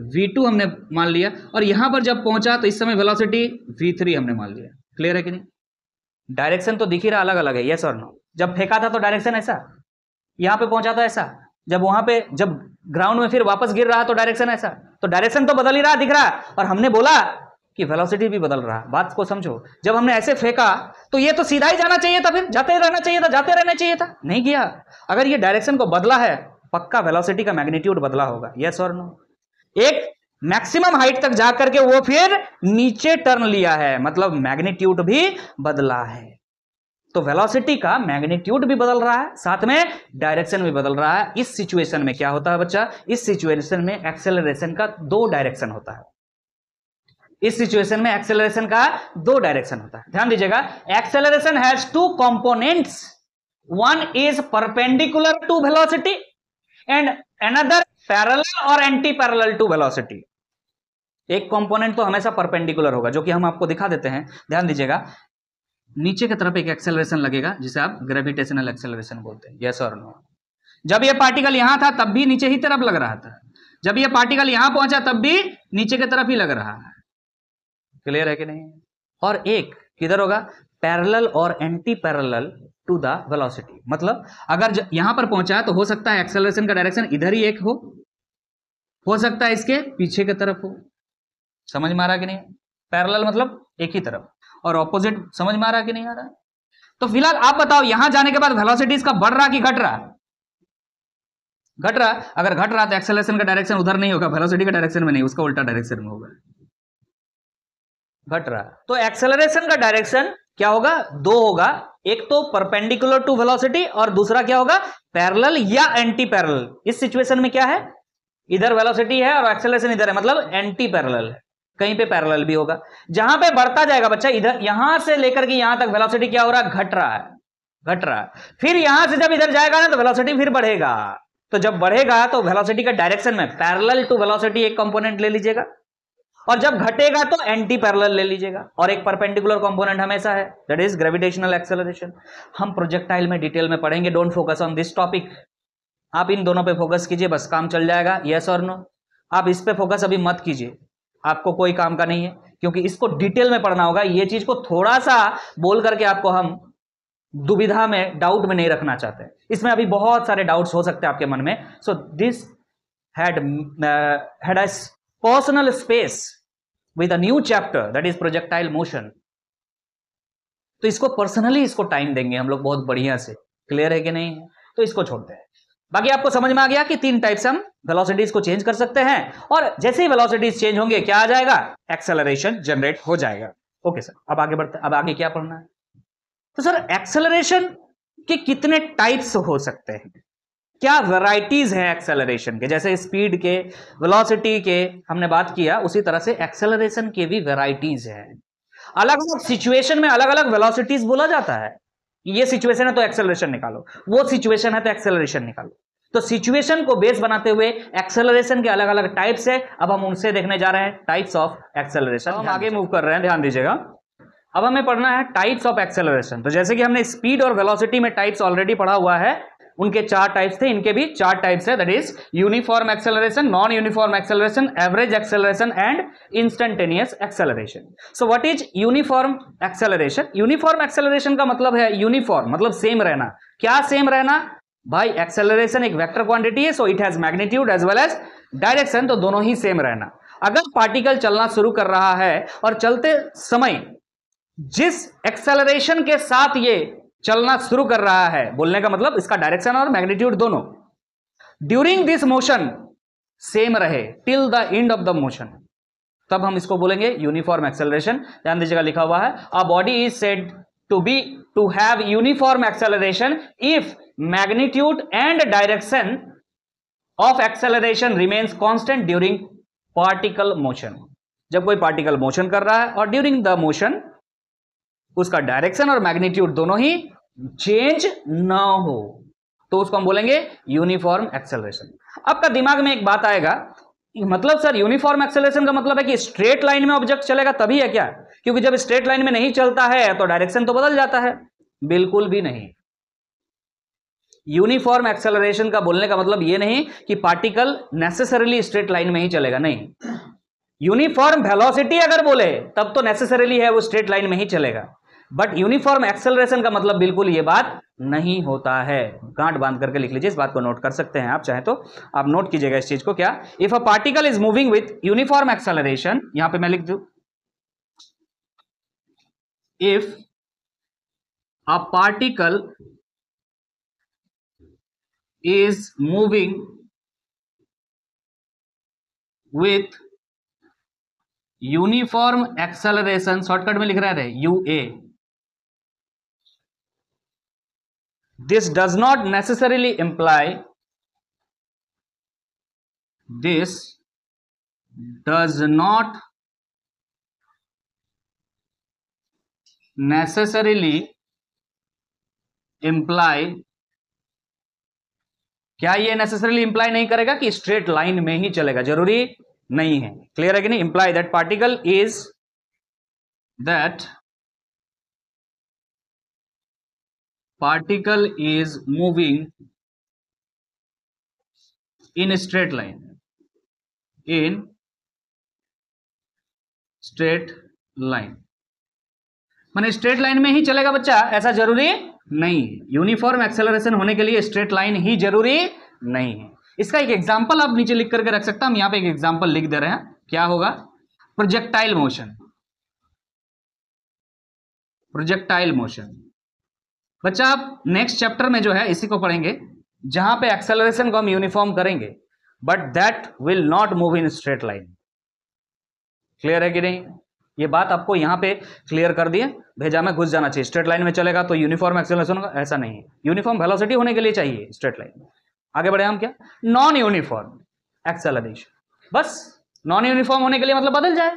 v2 हमने मान लिया, और यहां पर जब पहुंचा तो इस समय वेलोसिटी v3 हमने मान लिया। क्लियर है कि नहीं? डायरेक्शन तो दिख ही रहा अलग अलग है, यस और नो। जब फेंका था तो डायरेक्शन ऐसा, यहां पे पहुंचा था ऐसा, जब वहां पे जब ग्राउंड में फिर वापस गिर रहा तो डायरेक्शन ऐसा, तो डायरेक्शन तो बदल ही रहा, दिख रहा। और हमने बोला कि वेलोसिटी भी बदल रहा। बात को समझो, जब हमने ऐसे फेंका तो ये तो सीधा ही जाना चाहिए था, फिर जाते रहना चाहिए था, जाते रहना चाहिए था, नहीं गया। अगर ये डायरेक्शन को बदला है, पक्का वेलोसिटी का मैग्नीट्यूड बदला होगा, यस और नो। एक मैक्सिमम हाइट तक जाकर के वो फिर नीचे टर्न लिया है, मतलब मैग्नीट्यूड भी बदला है। तो वेलोसिटी का मैग्नीट्यूड भी बदल रहा है, साथ में डायरेक्शन भी बदल रहा है। इस सिचुएशन में क्या होता है बच्चा? इस सिचुएशन में एक्सेलरेशन का 2 डायरेक्शन होता है। इस सिचुएशन में एक्सेलरेशन का 2 डायरेक्शन होता है। ध्यान दीजिएगा, acceleration has 2 components, one is perpendicular to velocity and another parallel और एंटी पैरेलल टू वेलोसिटी। एक कंपोनेंट तो हमेशा परपेंडिकुलर होगा, जो कि हम आपको दिखा देते हैं। ध्यान दीजिएगा, नीचे की तरफ एक एक्सेलरेशन लगेगा जिसे आप ग्रेविटेशनल एक्सेलरेशन बोलते हैं, यस और नो। जब ये पार्टिकल यहां था तब भी नीचे ही तरफ लग रहा था, जब ये पार्टिकल यहां पहुंचा तब भी नीचे की तरफ ही लग रहा है। क्लियर है कि नहीं? और एक किधर होगा? पैरेलल और anti parallel to the velocity. मतलब अगर यहां पर पहुंचा तो हो सकता है एक्सेलरेशन का डायरेक्शन इधर ही एक हो सकता है इसके पीछे की तरफ हो। समझ में आ रहा कि नहीं? पैरेलल मतलब एक ही तरफ, और ऑपोजिट समझ में आ रहा कि नहीं आ रहा? तो फिलहाल आप बताओ, यहां जाने के बाद वेलोसिटी इसका बढ़ रहा कि घट रहा? घट रहा। अगर घट रहा तो एक्सेलरेशन का डायरेक्शन उधर नहीं होगा, वेलोसिटी के डायरेक्शन में नहीं, उसका उल्टा डायरेक्शन में होगा। घट रहा, तो एक्सेलरेशन का डायरेक्शन क्या होगा? 2 होगा, एक तो परपेंडिकुलर टू वेलोसिटी और दूसरा क्या होगा? पैरेलल या एंटी पैरेलल। इस सिचुएशन में क्या है? इधर वेलोसिटी है और एक्सेलरेशन इधर है, मतलब एंटी पैरेलल है। कहीं पे पैरेलल भी होगा, जहां पे बढ़ता जाएगा बच्चा, इधर यहां से लेकर के यहां तक वेलोसिटी क्या हो रहा है? घट रहा है, घट रहा है। फिर यहां से जब इधर जाएगा ना तो वेलोसिटी फिर बढ़ेगा। तो जब बढ़ेगा तो वेलोसिटी का डायरेक्शन में पैरेलल टू वेलोसिटी एक कंपोनेंट ले लीजिएगा, और जब घटेगा तो एंटी पैरेलल ले लीजिएगा, और एक परपेंडिकुलर कंपोनेंट हमेशा है, दैट इज ग्रेविटेशनल एक्सेलरेशन। हम प्रोजेक्टाइल में डिटेल में पढ़ेंगे, don't focus on this topic. आप इन दोनों पे फोकस कीजिए, बस काम चल जाएगा, यस और नो। आप इस पे फोकस अभी मत कीजिए, आपको कोई काम का नहीं है, क्योंकि इसको डिटेल में पढ़ना होगा। ये चीज को थोड़ा सा बोल करके आपको हम दुविधा में, डाउट में नहीं रखना चाहते। इसमें अभी बहुत सारे डाउट्स हो सकते हैं आपके मन में। So this had a personal space with a new chapter, that is projectile motion. तो इसको पर्सनली इसको टाइम देंगे हम लोग बहुत बढ़िया से। क्लियर है कि नहीं? तो इसको छोड़ते हैं। बाकी आपको समझ में आ गया कि 3 टाइप से हम वेलोसिटीज को चेंज कर सकते हैं, और जैसे ही वेलोसिटीज चेंज होंगे क्या आ जाएगा? एक्सेलरेशन जनरेट हो जाएगा। ओके सर, अब आगे बढ़ते हैं। अब आगे क्या पढ़ना है? तो सर एक्सेलरेशन के कितने टाइप्स हो सकते हैं, क्या वैरायटीज हैं एक्सेलरेशन के? जैसे स्पीड के, वेलोसिटी के हमने बात किया, उसी तरह से एक्सेलरेशन के भी वैरायटीज हैं। अलग अलग सिचुएशन में अलग अलग वेलोसिटीज बोला जाता है। ये सिचुएशन है तो एक्सेलरेशन निकालो, वो सिचुएशन है तो एक्सेलरेशन निकालो। तो सिचुएशन को बेस बनाते हुए एक्सेलरेशन के अलग अलग टाइप्स है। अब हम उनसे देखने जा रहे हैं, टाइप्स ऑफ एक्सेलरेशन। हम आगे मूव कर रहे हैं, ध्यान दीजिएगा। अब हमें पढ़ना है टाइप्स ऑफ एक्सेलरेशन। तो जैसे कि हमने स्पीड और वेलोसिटी में टाइप्स ऑलरेडी पढ़ा हुआ है, उनके 4 टाइप्स थे, इनके भी 4 टाइप्स है, that is uniform acceleration, non uniform acceleration, average acceleration and instantaneous acceleration. So what is uniform acceleration? Uniform acceleration का मतलब है यूनिफॉर्म मतलब सेम रहना। क्या सेम रहना भाई? एक्सेलरेशन एक वेक्टर क्वांटिटी है, so it has magnitude as well as direction, तो दोनों ही सेम रहना। अगर पार्टिकल चलना शुरू कर रहा है और चलते समय जिस एक्सेलरेशन के साथ ये चलना शुरू कर रहा है, बोलने का मतलब इसका डायरेक्शन और मैग्नीट्यूड दोनों ड्यूरिंग दिस मोशन सेम रहे till the end of the motion, तब हम इसको बोलेंगे यूनिफॉर्म एक्सेलरेशन। ध्यान दीजिएगा, लिखा हुआ है a body is said to have uniform acceleration if magnitude and direction of acceleration remains constant during particle motion. जब कोई पार्टिकल मोशन कर रहा है और ड्यूरिंग द मोशन उसका डायरेक्शन और मैग्नीट्यूड दोनों ही चेंज ना हो, तो उसको हम बोलेंगे यूनिफॉर्म एक्सेलरेशन। आपका दिमाग में एक बात आएगा, मतलब सर यूनिफॉर्म एक्सेलरेशन का मतलब है कि स्ट्रेट लाइन में ऑब्जेक्ट चलेगा तभी है क्या? क्योंकि जब स्ट्रेट लाइन में नहीं चलता है तो डायरेक्शन तो बदल जाता है। बिल्कुल भी नहीं। यूनिफॉर्म एक्सेलरेशन का बोलने का मतलब यह नहीं कि पार्टिकल नेसेसरीली स्ट्रेट लाइन में ही चलेगा, नहीं। यूनिफॉर्म वेलोसिटी अगर बोले तब तो नेसेसरीली है वो स्ट्रेट लाइन में ही चलेगा, बट यूनिफॉर्म एक्सेलरेशन का मतलब बिल्कुल ये बात नहीं होता है। गांठ बांध करके लिख लीजिए, इस बात को नोट कर सकते हैं आप चाहे तो, आप नोट कीजिएगा इस चीज को। क्या? If a particle is moving with uniform acceleration, यहां पे मैं लिख दूं if a particle is moving with uniform acceleration, shortcut में लिख रहे थे UA, this does not necessarily imply क्या ये नेसेसरीली इंप्लाई नहीं करेगा कि स्ट्रेट लाइन में ही चलेगा? जरूरी नहीं है। क्लियर है कि नहीं? Imply that particle is moving in straight line, माने स्ट्रेट लाइन में ही चलेगा बच्चा, ऐसा जरूरी नहीं है। यूनिफॉर्म एक्सेलरेशन होने के लिए स्ट्रेट लाइन ही जरूरी नहीं है। इसका एक एग्जांपल आप नीचे लिख करके रख सकता हूं, हम यहां पे एक एग्जांपल लिख दे रहे हैं। क्या होगा? Projectile motion. बच्चा आप नेक्स्ट चैप्टर में जो है इसी को पढ़ेंगे, जहां पे एक्सेलरेशन को हम यूनिफॉर्म करेंगे, but that will not move in straight line. Clear है कि नहीं? ये बात आपको यहां पे क्लियर कर दिए, भेजा में घुस जाना चाहिए। स्ट्रेट लाइन में चलेगा तो यूनिफॉर्म एक्सेलरेशन होगा, ऐसा नहीं है। यूनिफॉर्म वेलोसिटी होने के लिए चाहिए स्ट्रेट लाइन। आगे बढ़े हम। क्या? नॉन यूनिफॉर्म एक्सेलरेशन, बस नॉन यूनिफॉर्म होने के लिए मतलब बदल जाए।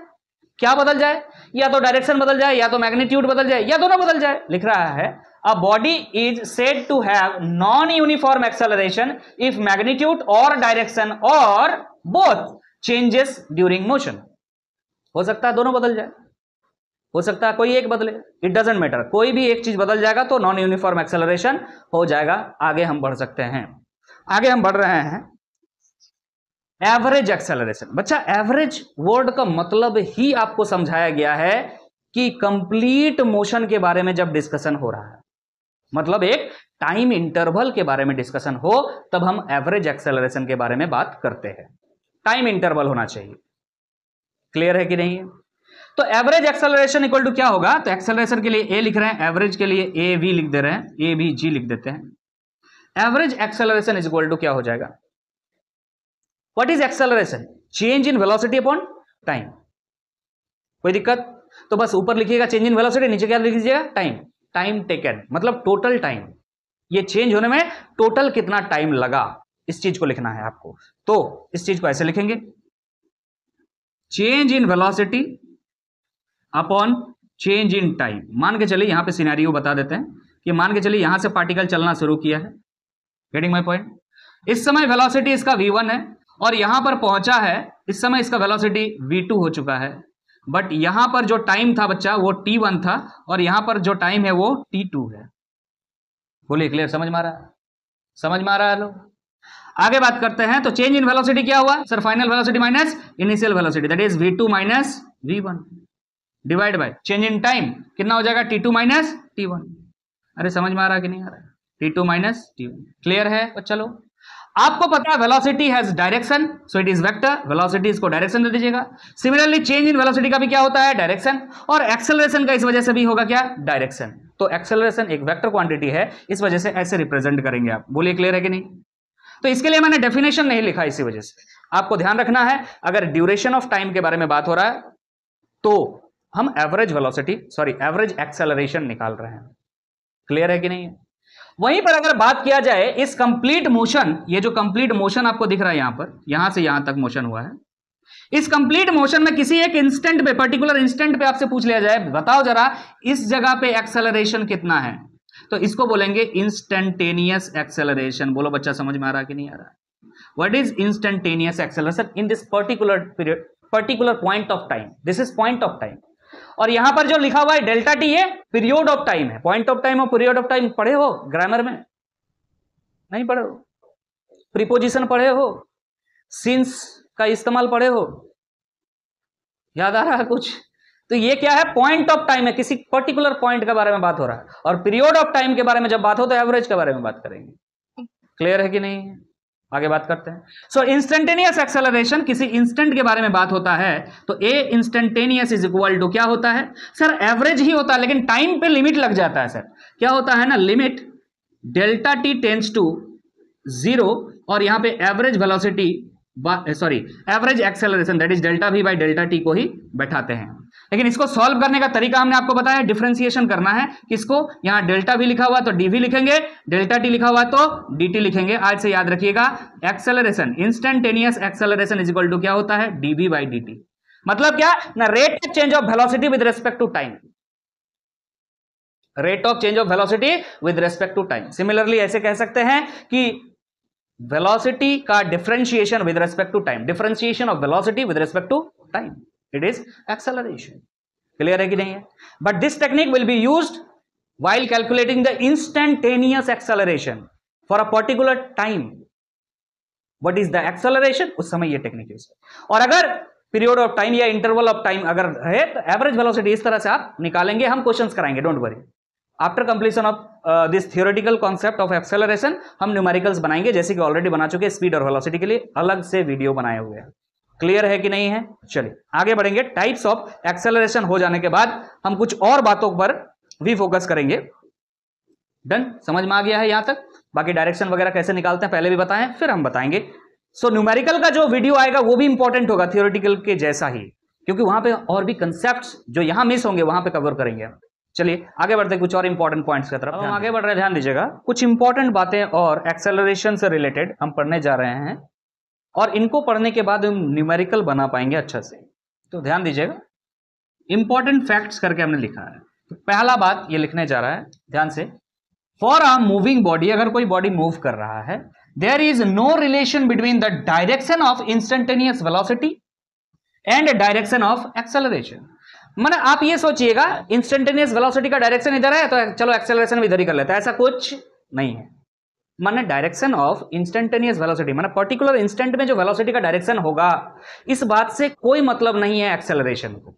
क्या बदल जाए? या तो डायरेक्शन बदल जाए, या तो मैग्नीट्यूड बदल जाए, या दोनों बदल जाए। लिख रहा है a body is said to have non uniform acceleration if magnitude और डायरेक्शन और बोथ चेंजेस ड्यूरिंग मोशन। हो सकता है दोनों बदल जाए, हो सकता है कोई एक बदले, इट डजेंट मैटर, कोई भी एक चीज बदल जाएगा तो नॉन यूनिफॉर्म एक्सेलरेशन हो जाएगा। आगे हम बढ़ सकते हैं। आगे हम बढ़ रहे हैं एवरेज एक्सेलरेशन। बच्चा एवरेज वर्ड का मतलब ही आपको समझाया गया है कि कंप्लीट मोशन के बारे में जब डिस्कशन हो रहा है, मतलब एक टाइम इंटरवल के बारे में डिस्कशन हो, तब हम एवरेज एक्सेलरेशन के बारे में बात करते हैं। टाइम इंटरवल होना चाहिए। क्लियर है कि नहीं है? तो एवरेज एक्सेलरेशन इक्वल टू क्या होगा? तो एक्सेलरेशन के लिए ए लिख रहे हैं, एवरेज के लिए ए वी लिख दे रहे हैं, ए बी जी लिख देते हैं। Average acceleration is equal to क्या हो जाएगा? What is acceleration? Change in velocity upon time. कोई दिक्कत? तो बस ऊपर लिखिएगा चेंज इन वेलोसिटी, नीचे क्या लिख दीजिएगा? टाइम टेकन, मतलब टोटल टाइम। ये चेंज होने में टोटल कितना टाइम लगा, इस चीज को लिखना है आपको। तो इस चीज को ऐसे लिखेंगे, change in velocity upon change in time. मान के चलिए यहां पे सिनेरियो बता देते हैं कि मान के चलिए यहां से पार्टिकल चलना शुरू किया है। Getting my point? इस समय वेलोसिटी इसका v1 है और यहां पर पहुंचा है, इस समय इसका वेलोसिटी v2 हो चुका है, बट यहां पर जो टाइम था बच्चा वो t1 था और यहां पर जो टाइम है वो t2 है। बोलिए, क्लियर समझ में आ रहा है? समझ में आ रहा है लोग? आगे बात करते हैं। तो चेंज इन वेलोसिटी क्या हुआ sir? Final velocity minus initial velocity, that is v2 minus v1 divide by change in time, कितना हो जाएगा? t2 minus t1। अरे समझ में आ रहा है कि नहीं आ रहा है? t2 minus t1। क्लियर है? और चलो, आपको पता है velocity has direction, so it is vector, velocity इसको डायरेक्शन दे दीजिएगा। सिमिलरली चेंज इन वेलोसिटी का भी क्या होता है? डायरेक्शन, और एक्सेलरेशन का इस वजह से भी होगा क्या? डायरेक्शन। तो एक्सेलरेशन एक वेक्टर क्वांटिटी है, इस वजह से ऐसे रिप्रेजेंट करेंगे आप। बोलिए क्लियर है कि नहीं? तो इसके लिए मैंने डेफिनेशन नहीं लिखा, इसी वजह से आपको ध्यान रखना है। अगर ड्यूरेशन ऑफ टाइम के बारे में बात हो रहा है तो हम एवरेज वेलोसिटी एवरेज एक्सेलरेशन निकाल रहे हैं। क्लियर है कि नहीं? वहीं पर अगर बात किया जाए इस कंप्लीट मोशन, ये जो कंप्लीट मोशन आपको दिख रहा है यहां पर, यहां से यहां तक मोशन हुआ है, इस कंप्लीट मोशन में किसी एक इंस्टेंट पे, पर्टिकुलर इंस्टेंट पे आपसे पूछ लिया जाए बताओ जरा इस जगह पे एक्सेलरेशन कितना है, तो इसको बोलेंगे इंस्टेंटेनियस एक्सेलरेशन। बोलो बच्चा समझ में आ रहा कि नहीं आ रहा? What is instantaneous acceleration in this particular period, particular point of time, this is point of time. और यहां पर जो लिखा हुआ है डेल्टा टी, ये पीरियड ऑफ टाइम है। पॉइंट ऑफ टाइम और पीरियड ऑफ टाइम पढ़े हो ग्रामर में? नहीं पढ़े हो? प्रीपोजिशन पढ़े हो? सिंस का इस्तेमाल पढ़े हो? याद आ रहा है कुछ? तो ये क्या है? पॉइंट ऑफ टाइम है, किसी पर्टिकुलर पॉइंट के बारे में बात हो रहा है। और पीरियड ऑफ टाइम के बारे में जब बात हो तो एवरेज के बारे में बात करेंगे। क्लियर है कि नहीं? आगे बात करते हैं। सो इंस्टेंटेनियस एक्सेलरेशन, किसी इंस्टेंट के बारे में बात होता है तो ए इंस्टेंटेनियस इज इक्वल टू क्या होता है सर? एवरेज ही होता है, लेकिन टाइम पे लिमिट लग जाता है सर। क्या होता है ना? Limit delta t tends to 0 और यहां पे average velocity average acceleration that is delta v by delta t को ही बैठाते हैं। लेकिन इसको सॉल्व करने का तरीका हमने आपको बताया, डिफरेंशिएशन करना है। किसको? यहां डेल्टा वी लिखा हुआ तो डीवी लिखेंगे, डेल्टा टी लिखा हुआ तो डीटी लिखेंगे। आज से याद रखिएगा, acceleration, instantaneous acceleration is equal to क्या होता है? D v by d t. मतलब क्या ना? Rate of change of velocity with respect to time, rate of change of velocity with respect to time. Similarly ऐसे कह सकते हैं कि वेलोसिटी का differentiation with respect to time, differentiation of velocity with respect to time, it is acceleration. Clear है कि नहीं है? But this technique will be used while calculating the instantaneous acceleration for a particular time. What is the acceleration? उस समय ये technique use. और अगर period of time या इंटरवल ऑफ टाइम अगर है तो एवरेज वेलोसिटी इस तरह से आप निकालेंगे। हम क्वेश्चंस कराएंगे, don't worry. After completion of this theoretical concept of acceleration हम न्यूमेरिकल्स बनाएंगे, जैसे कि ऑलरेडी बना चुके हैं। स्पीड और वेलोसिटी के लिए अलग से वीडियो बनाए हुए हैं। क्लियर है कि नहीं है? चलिए आगे बढ़ेंगे। टाइप्स ऑफ एक्सेलरेशन हो जाने के बाद हम कुछ और बातों पर भी फोकस करेंगे। डन? समझ में आ गया है यहां तक? बाकी डायरेक्शन वगैरह कैसे निकालते हैं पहले भी बताएं, फिर हम बताएंगे। सो न्यूमेरिकल का जो वीडियो आएगा वो भी इंपॉर्टेंट होगा थियोरेटिकल के जैसा ही, क्योंकि वहां पे और भी कंसेप्ट्स जो यहां मिस होंगे वहां पे कवर करेंगे। चलिए आगे बढ़ते हैं कुछ और इंपॉर्टेंट पॉइंट्स की तरफ। हम आगे बढ़ रहे हैं, ध्यान दीजिएगा। कुछ इंपॉर्टेंट बातें और एक्सेलरेशन से रिलेटेड हम पढ़ने जा रहे हैं, और इनको पढ़ने के बाद हम न्यूमेरिकल बना पाएंगे अच्छा से। तो ध्यान दीजिएगा, इंपॉर्टेंट फैक्ट्स करके हमने लिखा है। तो पहला बात ये लिखने जा रहा है ध्यान से, फॉर अ मूविंग बॉडी, अगर कोई बॉडी मूव कर रहा है, there is no relation between the direction of instantaneous velocity and direction of acceleration. माने आप ये सोचिएगा इंस्टेंटेनियस वेलोसिटी का डायरेक्शन इधर है तो चलो एक्सेलरेशन भी इधर ही कर लेते हैं, ऐसा कुछ नहीं है। माने डायरेक्शन ऑफ इंस्टेंटेनियस वेलोसिटी, माने पर्टिकुलर इंस्टेंट में जो वेलोसिटी का डायरेक्शन होगा, इस बात से कोई मतलब नहीं है एक्सेलरेशन को।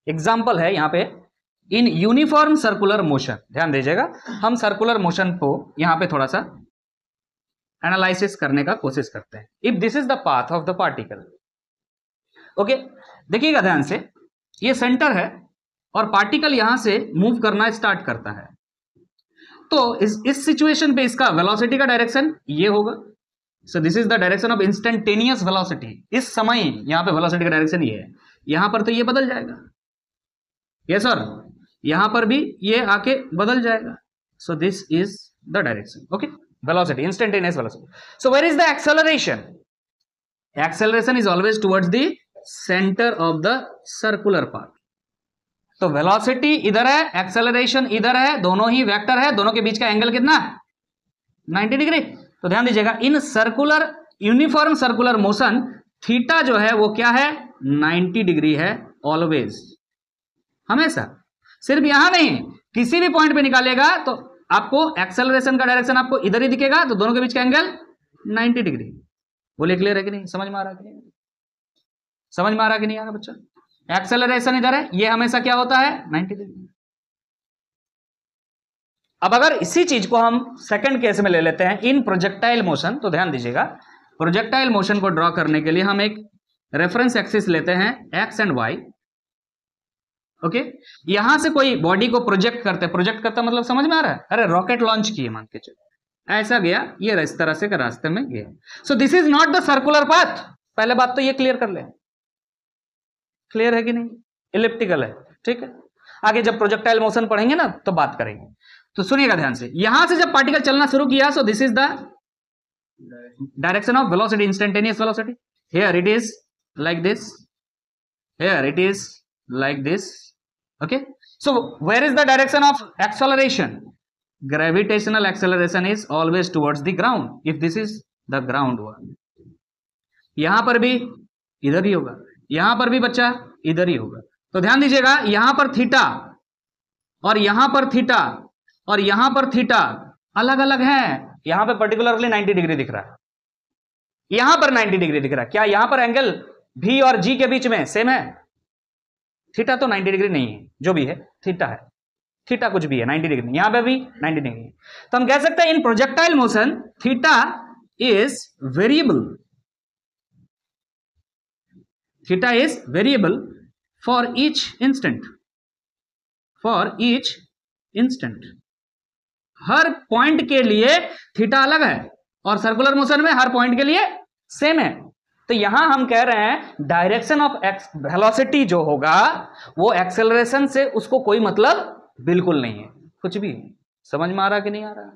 एग्जांपल है यहां पे, इन यूनिफॉर्म सर्कुलर मोशन, ध्यान दीजिएगा, हम सर्कुलर मोशन को यहां पे थोड़ा सा एनालिसिस करने का कोशिश करते हैं। If this is the path of the particle, okay, देखिएगा ध्यान से, ये सेंटर है और पार्टिकल यहां से मूव करना स्टार्ट करता है, तो इस सिचुएशन पे इसका वेलोसिटी का डायरेक्शन ये होगा। सो this is the direction of instantaneous velocity. इस समय यहां पे वेलोसिटी का डायरेक्शन ये है, यहां पर तो ये बदल जाएगा, यस सर, यहां पर भी ये आके बदल जाएगा। So this is the direction, okay, velocity, instantaneous velocity. So where is the acceleration? Acceleration is always towards the centre of the circular path. तो वेलोसिटी इधर है, एक्सेलरेशन इधर है, दोनों ही वेक्टर है, दोनों के बीच का एंगल कितना? 90 डिग्री। तो ध्यान दीजिएगा, in circular uniform circular motion theta जो है वो क्या है? 90 डिग्री है ऑलवेज, हमेशा। सिर्फ यहां नहीं, किसी भी पॉइंट पे निकालेगा तो आपको एक्सेलरेशन का डायरेक्शन आपको इधर ही दिखेगा, तो दोनों के बीच का एंगल 90 डिग्री। बोले क्लियर है कि नहीं, समझ में आ रहा है कि नहीं, समझ में आ रहा कि नहीं आ रहा बच्चा? एक्सेलरेशन इधर है, ये हमेशा क्या होता है 90 डिग्री। अब अगर इसी चीज को हम सेकंड केस में ले लेते हैं इन प्रोजेक्टाइल मोशन, तो ध्यान दीजिएगा, प्रोजेक्टाइल मोशन को ड्रॉ करने के लिए हम एक रेफरेंस एक्सिस लेते हैं एक्स एंड वाई। ओके, यहां से कोई बॉडी को प्रोजेक्ट करता मतलब समझ में आ रहा है? अरे रॉकेट लॉन्च किए मान के चलो, ऐसा गया, ये इस तरह से रास्ते में गया। सो this is not the circular path. पहले बात तो ये क्लियर कर ले, क्लियर है कि नहीं? इलिप्टिकल है, ठीक है। आगे जब प्रोजेक्टाइल मोशन पढ़ेंगे ना तो बात करेंगे। तो सुनिएगा ध्यान से, यहां से जब पार्टिकल चलना शुरू किया, so this is the direction of velocity, instantaneous velocity. Here it is like this, here it is like this. Okay, so where is the direction of acceleration? Gravitational acceleration is always towards the ground, if this is the ground one. यहां पर भी इधर ही होगा, यहां पर भी बच्चा इधर ही होगा। तो ध्यान दीजिएगा, यहां पर थीटा और यहां पर थीटा और यहां पर थीटा अलग अलग है। यहां पे पर्टिकुलरली 90 डिग्री दिख रहा है, यहां पर 90 डिग्री दिख रहा है। क्या यहां पर एंगल भी और जी के बीच में सेम है? थीटा तो 90 डिग्री नहीं है, जो भी है थीटा है, थीटा कुछ भी है 90 डिग्री, यहां पे भी 90 डिग्री। तो हम कह सकते हैं in projectile motion theta is variable, theta is variable for each instant, for each instant. हर पॉइंट के लिए थीटा अलग है और सर्कुलर मोशन में हर पॉइंट के लिए सेम है। तो यहां हम कह रहे हैं डायरेक्शन ऑफ वेलोसिटी जो होगा वो एक्सेलरेशन से उसको कोई मतलब बिल्कुल नहीं है, कुछ भी। समझ में आ रहा कि नहीं आ रहा?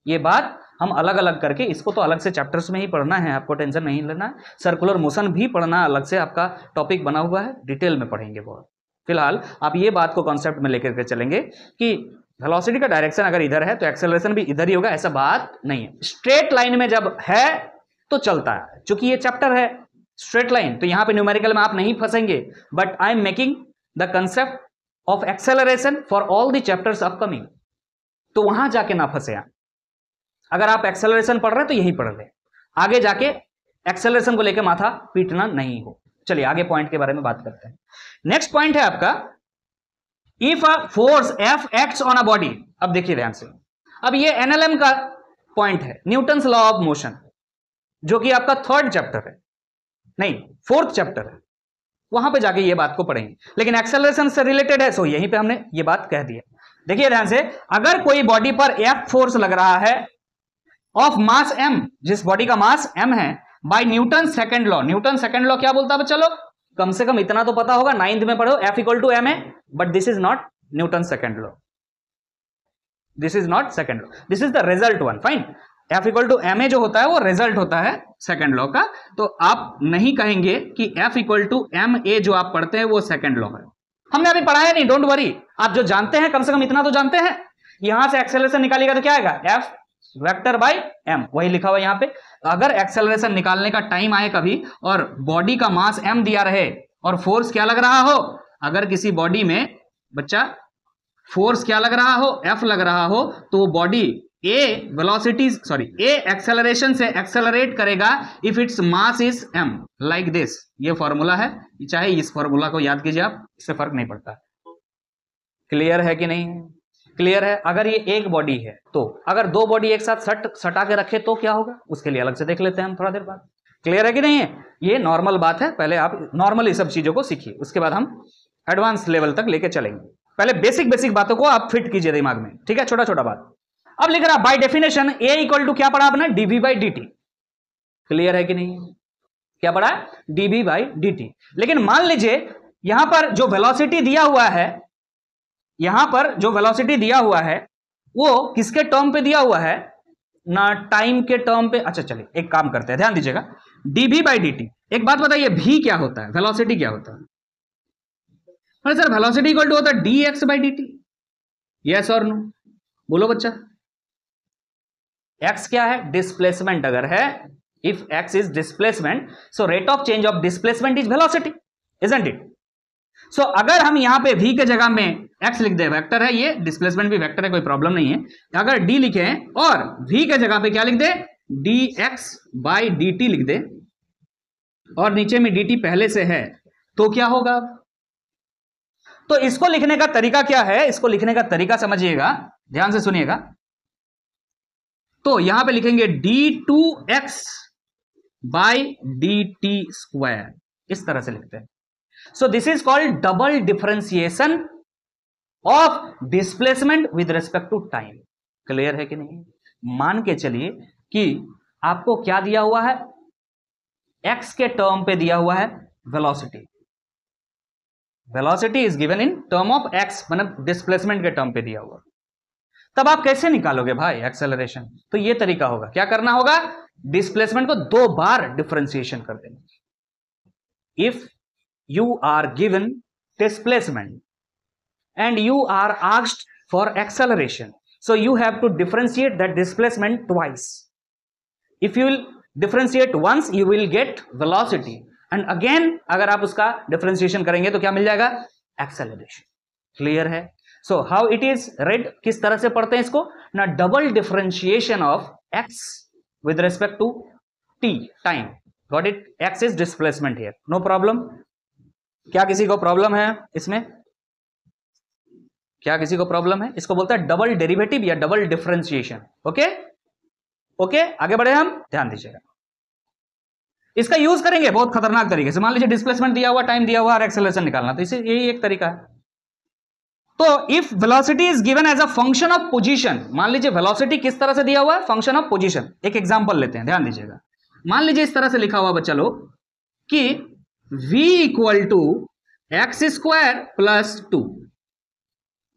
ये बात हम अलग अलग करके, इसको तो अलग से चैप्टर्स में ही पढ़ना है, आपको टेंशन नहीं लेना है। सर्कुलर मोशन भी पढ़ना अलग से आपका टॉपिक बना हुआ है, डिटेल में पढ़ेंगे बहुत। फिलहाल आप ये बात को कॉन्सेप्ट में लेकर के चलेंगे कि वेलोसिटी का डायरेक्शन अगर इधर है तो एक्सेलरेशन भी इधर ही होगा, ऐसा बात नहीं है। स्ट्रेट लाइन में जब है तो चलता है, क्योंकि ये चैप्टर है स्ट्रेट लाइन, तो यहां पे न्यूमेरिकल में आप नहीं फंसेंगे। But I am making the concept of acceleration for all the chapters upcoming, तो वहां जाके ना फंसे आप। अगर आप एक्सेलरेशन पढ़ रहे हैं तो यही पढ़ रहे, आगे जाके एक्सेलरेशन को लेकर माथा पीटना नहीं हो। चलिए आगे पॉइंट के बारे में बात करते हैं। नेक्स्ट पॉइंट है आपका, if a force F acts on a body. अब देखिए ध्यान से, अब ये एनएलएम का पॉइंट है, न्यूटन्स लॉ ऑफ मोशन, जो कि आपका थर्ड चैप्टर है, नहीं फोर्थ चैप्टर है, वहां पे जाके ये बात को पढ़ेंगे। लेकिन एक्सेलरेशन से रिलेटेड है, सो यहीं पे हमने ये बात कह दी है। देखिए ध्यान से, अगर कोई बॉडी पर एफ फोर्स लग रहा है ऑफ मास एम, जिस बॉडी का मास एम है, by Newton second law. Newton second law क्या बोलता है? चलो कम से कम इतना तो पता होगा, 9th में पढ़ो, एफ इक्वल टू एम है, but this is not Newton second law, this is not second law, this is the result one. Fine, f equal to M a जो होता है वो रिजल्ट होता है सेकंड लॉ का। तो आप नहीं कहेंगे कि f equal to M a जो आप पढ़ते हैं वो सेकंड लॉ है। हमने अभी पढ़ाया नहीं, डोंट वरी, आप जो जानते हैं कम से कम इतना तो जानते हैं। यहां से एक्सेलरेशन निकालिएगा तो क्या आएगा? एफ वेक्टर बाय एम, वही लिखा हुआ यहां पे। अगर एक्सेलरेशन निकालने का टाइम आए कभी और बॉडी का मास एम दिया रहे और फोर्स क्या लग रहा हो, अगर किसी बॉडी में बच्चा फोर्स क्या लग रहा हो, एफ लग रहा हो, तो वो body a velocity a acceleration से एक्सेलरेट करेगा if it's mass is M, like this. ये फॉर्मूला है, चाहे इस फॉर्मूला को याद कीजिए आप, इससे फर्क नहीं पड़ता। क्लियर है कि नहीं? क्लियर है। अगर ये एक बॉडी है तो अगर दो बॉडी एक साथ सटा के रखे तो क्या होगा, उसके लिए अलग से देख लेते हैं हम थोड़ा देर बाद। क्लियर है कि नहीं है? ये नॉर्मल बात है, पहले आप नॉर्मल ये सब चीजों को सीखिए, उसके बाद हम एडवांस लेवल तक लेके चलेंगे। पहले बेसिक बेसिक बातों को आप फिट कीजिए दिमाग में, ठीक है, छोटा छोटा बात। अब लिख रहा by definition A equal to क्या पढ़ा आपने? D V by D T. Clear है कि नहीं? क्या पढ़ा? D V by D T. लेकिन मान लीजिए यहां पर जो वेलोसिटी दिया हुआ है, यहां पर जो वेलोसिटी दिया हुआ है वो किसके टर्म पे दिया हुआ है? ना टाइम के टर्म पे। अच्छा चलिए एक काम करते हैं, ध्यान दीजिएगा, डीवी बाई डी टी। एक बात बताइए, भी क्या होता है, वेलोसिटी क्या होता है? अरे सर वेलोसिटी इक्वल टू होता है D X by D T. Yes और नो बोलो बच्चा। एक्स क्या है? डिस्प्लेसमेंट अगर है, if X is displacement, so rate of change of displacement is velocity, isn't it? सो अगर हम यहां पे v के जगह में x लिख दे, वेक्टर है ये, डिस्प्लेसमेंट भी वेक्टर है, कोई प्रॉब्लम नहीं है। अगर d लिखे और v के जगह पे क्या लिख दे, dx बाई dt लिख दे और नीचे में dt पहले से है, तो क्या होगा? तो इसको लिखने का तरीका क्या है, इसको लिखने का तरीका समझिएगा, ध्यान से सुनिएगा। तो यहां पे लिखेंगे d2x बाई dt स्क्वायर, इस तरह से लिखते हैं। So this is called double differentiation of displacement with respect to time. Clear है कि नहीं? मान के चलिए कि आपको क्या दिया हुआ है, x के टर्म पे दिया हुआ है velocity. Velocity is given in term of x, मतलब डिस्प्लेसमेंट के टर्म पे दिया हुआ। तब आप कैसे निकालोगे भाई एक्सेलरेशन? तो ये तरीका होगा, क्या करना होगा, डिस्प्लेसमेंट को 2 बार डिफरेंशिएशन कर देना। If you are given displacement and you are asked for acceleration, so you have to differentiate that displacement twice. If you will differentiate once, you will get velocity, and again अगर आप उसका differentiation करेंगे तो क्या मिल जाएगा, acceleration। Clear है? so how it is read, किस तरह से पढ़ते हैं इसको ना, double differentiation of x with respect to t, time, got it? x is displacement here, no problem। क्या किसी को प्रॉब्लम है इसमें? क्या किसी को प्रॉब्लम है? इसको बोलता है डबल डेरिवेटिव या डबल डिफरेंशिएशन। ओके ओके, आगे बढ़े हम, ध्यान दीजिएगा। इसका यूज करेंगे बहुत खतरनाक तरीके से। मान लीजिए डिस्प्लेसमेंट दिया हुआ, टाइम दिया हुआ और एक्सेलरेशन निकालना, तो इसे यही एक तरीका है। तो if velocity is given as a function of position, मान लीजिए वेलोसिटी किस तरह से दिया हुआ है, फंक्शन ऑफ पोजीशन। एक एग्जांपल लेते हैं, ध्यान दीजिएगा। मान लीजिए इस तरह से लिखा हुआ बच्चा लोग कि v equal to X square plus 2,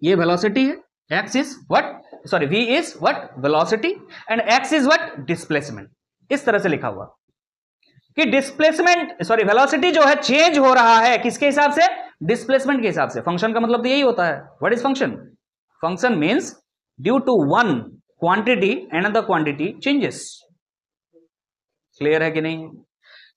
ये वेलोसिटी है, x is what, sorry v is what, velocity, and x is what, displacement. इस तरह से लिखा हुआ कि डिस्प्लेसमेंट, सॉरी वेलोसिटी जो है चेंज हो रहा है किसके हिसाब से, डिस्प्लेसमेंट के हिसाब से। फंक्शन का मतलब तो यही होता है। What is function? Function means due to one quantity another quantity changes. Clear है कि नहीं?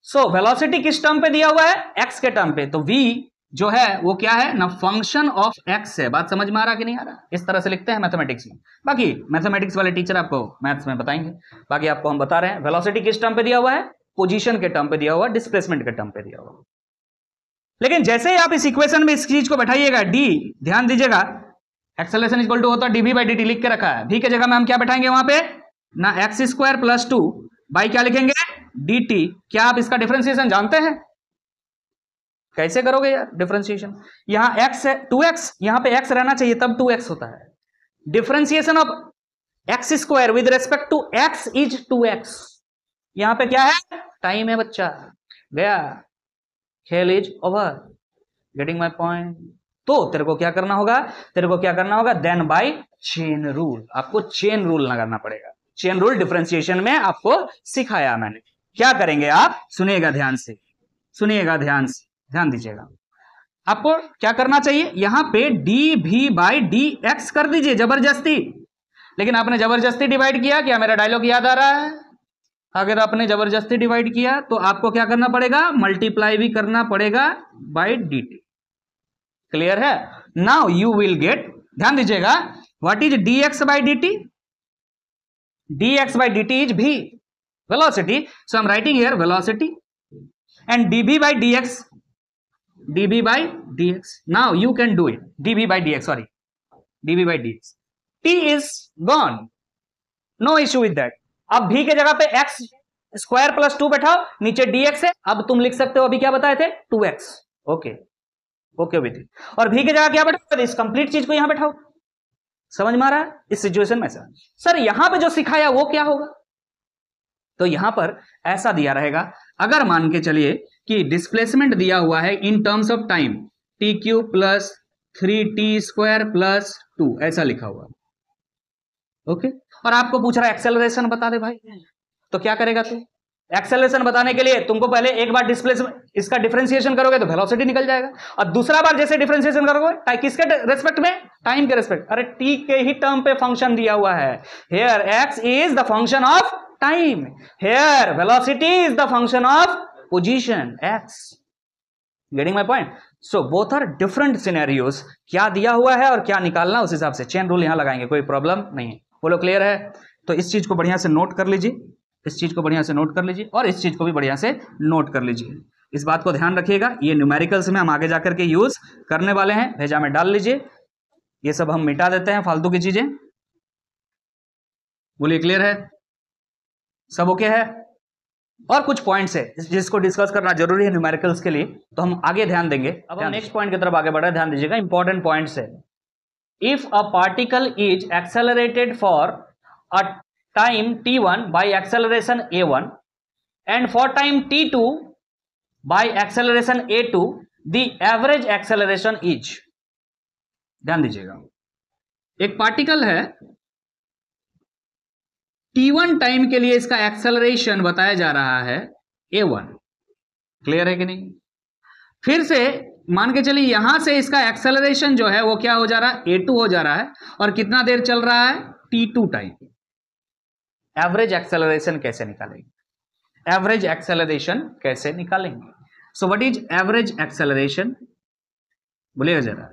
सो वेलोसिटी किस टर्म पे दिया हुआ है, x के टर्म पे, तो v जो है वो क्या है ना, फंक्शन ऑफ x है। बात समझ में आ रहा कि नहीं आ रहा? इस तरह से लिखते हैं मैथमेटिक्स में। बाकी मैथमेटिक्स वाले टीचर आपको मैथ्स में बताएंगे, बाकी आपको हम बता रहे हैं। वेलोसिटी किस टर्म पे दिया हुआ है, पोजीशन के टर्म पे दिया हुआ, डिस्प्लेसमेंट के टर्म पे दिया हुआ। लेकिन जैसे ही आप इस इक्वेशन में इस चीज को बैठाइएगा, d, ध्यान दीजिएगा, एक्सेलरेशन इक्वल टू होता है dv बाई dt लिख के रखा है। v के जगह में हम क्या बैठाएंगे वहां पे ना, एक्स स्क्वायर प्लस 2 बाई क्या लिखेंगे, dt। क्या आप इसका डिफरेंशिएशन जानते हैं? कैसे करोगे यार डिफरेंशिएशन? यहां x है 2x, यहां पे x रहना चाहिए तब 2x होता है। Differentiation of X square with respect to x is 2x। यहां पे क्या है, टाइम है बच्चा, गया, खेल is over. Getting my point? तो तेरे को क्या करना होगा, तेरे को क्या करना होगा, देन बाय चेन रूल। आपको चेन रूल लगाना पड़ेगा। चेन रूल डिफरेंशिएशन में आपको सिखाया मैंने। क्या करेंगे आप, सुनिएगा ध्यान से, सुनिएगा ध्यान से, ध्यान दीजिएगा। आपको क्या करना चाहिए, यहां पे dv बाई dx कर दीजिए जबरदस्ती। लेकिन आपने जबरदस्ती डिवाइड किया, क्या मेरा डायलॉग याद आ रहा है? अगर आपने जबरदस्ती डिवाइड किया तो आपको क्या करना पड़ेगा, मल्टीप्लाई भी करना पड़ेगा बाई dt। क्लियर है? नाउ यू विल गेट, ध्यान दीजिएगा, what is dx by dt? dx by dt is v, velocity, so I'm writing here velocity, and dv by dx, dv by dx. Now you can do it, dv by dx, sorry, dv by dx. t is gone, no issue with that. अब v के जगह पे x square plus 2 बैठाओ, नीचे dx है, अब तुम लिख सकते हो अभी क्या बताए थे, 2x। Okay okay with it. और v की जगह क्या बैठाओ, इस कंप्लीट चीज को यहां बैठाओ। समझ में आ रहा है इस सिचुएशन में? सर यहां पे जो सिखाया वो क्या होगा, तो यहां पर ऐसा दिया रहेगा, अगर मान के चलिए कि डिस्प्लेसमेंट दिया हुआ है in terms of time T Q plus 3t square plus 2, ऐसा लिखा हुआ। ओके, और आपको पूछ रहा है एक्सेलरेशन बता दे भाई, तो क्या करेगा तू? एक्सेलरेशन बताने के लिए तुमको पहले एक बार डिस्प्लेसमेंट इसका डिफरेंशिएशन करोगे तो वेलोसिटी निकल जाएगा, और दूसरा बार जैसे डिफरेंशिएशन करोगे किसके रेस्पेक्ट में, टाइम के रेस्पेक्ट। अरे टी के ही टर्म पे फंक्शन दिया हुआ है, here X is the function of time, here velocity is the function of position x। Getting my point? So both are different scenarios, क्या दिया हुआ है और क्या निकालना, उस हिसाब से चेन रूल यहां लगाएंगे, कोई प्रॉब्लम नहीं है। बोलो क्लियर है? तो इस चीज को बढ़िया से नोट कर लीजिए, इस चीज को बढ़िया से नोट कर लीजिए और इस चीज को भी बढ़िया से नोट कर लीजिए। इस बात को ध्यान रखिएगा, ये न्यूमेरिकल्स में हम आगे जाकर के यूज करने वाले हैं। भेजा में डाल लीजिए, ये सब हम मिटा देते हैं फालतू की चीजें। बोलिए क्लियर है? सब ओके है? और कुछ पॉइंट्स है जिसको डिस्कस करना जरूरी है न्यूमेरिकल्स के लिए, तो हम आगे ध्यान देंगे। अब हम नेक्स्ट पॉइंट की तरफ आगे बढ़ रहे हैं, ध्यान दीजिएगा, इंपॉर्टेंट पॉइंट्स है। If a particle is accelerated for a time t1 bye acceleration a1 and for time t2 bye acceleration a2, the average acceleration is. ध्यान दीजिएगा, एक पार्टिकल है, t1 टाइम के लिए इसका एक्सेलरेशन बताया जा रहा है a1। क्लियर है कि नहीं? फिर से मान के चलिए यहां से इसका एक्सेलरेशन जो है वो क्या हो जा रहा है, a2 हो जा रहा है, और कितना देर चल रहा है, t2 टाइम। एवरेज एक्सेलरेशन कैसे निकालेंगे? एवरेज एक्सेलरेशन कैसे निकालेंगे? सो व्हाट इज एवरेज एक्सेलरेशन? बोलिएगा जरा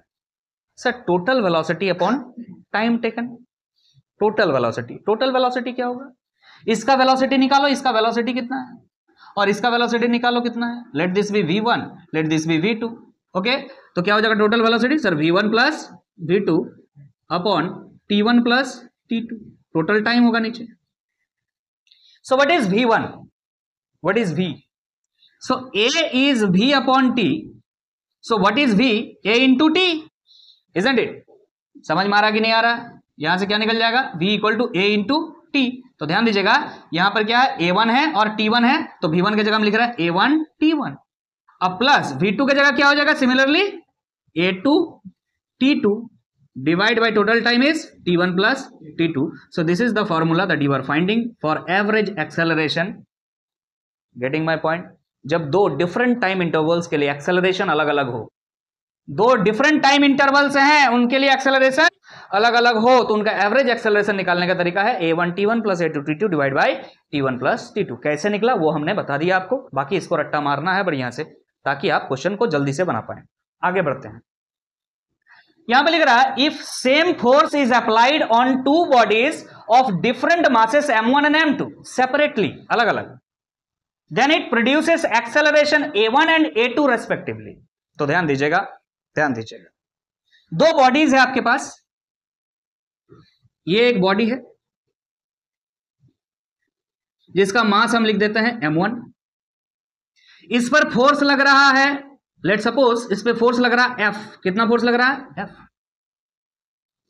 sir. Total velocity upon time taken. Total velocity, total velocity क्या होगा? इसका वेलोसिटी निकालो, इसका वेलोसिटी कितना है, और इसका वेलोसिटी निकालो कितना है। Let this be v1, let this be v2। Okay, तो क्या हो जाएगा total velocity? Sir v1 plus v2 upon t1 plus t2, total time होगा नीचे। So what is v1? What is v? So a is v upon t, so what is v? a into t, isn't it? समझ में आ रहा कि नहीं आ रहा? यहां से क्या निकल जाएगा, v equal to a into T. तो ध्यान दीजिएगा, यहां पर क्या है, a1 है और t1 है, तो v1 की जगह हम लिख रहे हैं a1 t1। अब प्लस v2 की जगह क्या हो जाएगा, similarly a2 t2 divide by total time is t1 plus t2। So this is the formula that you are finding for average acceleration. Getting my point? जब दो डिफरेंट टाइम इंटरवल्स के लिए acceleration अलग अलग हो, दो डिफरेंट टाइम इंटरवल्स हैं उनके लिए एक्सेलरेशन अलग अलग हो, तो उनका एवरेज एक्सेलरेशन निकालने का तरीका है a1 t1 plus a2 t2 divide bye t1 plus t2। कैसे निकला वो हमने बता दिया आपको, बाकी इसको रट्टा मारना है बढ़िया से, ताकि आप क्वेश्चन को जल्दी से बना पाए। आगे बढ़ते हैं, यहां पे लिख रहा है if same force is applied on two bodies of different masses m1 and m2 separately, अलग अलग, then it produces acceleration a1 and a2 respectively. तो ध्यान दीजिएगा, ध्यान दीजिएगा, दो बॉडीज है आपके पास, ये एक बॉडी है जिसका मास हम लिख देते हैं m1, इस पर फोर्स लग रहा है, लेट सपोज इस पे फोर्स लग रहा है F। कितना फोर्स लग रहा है? F।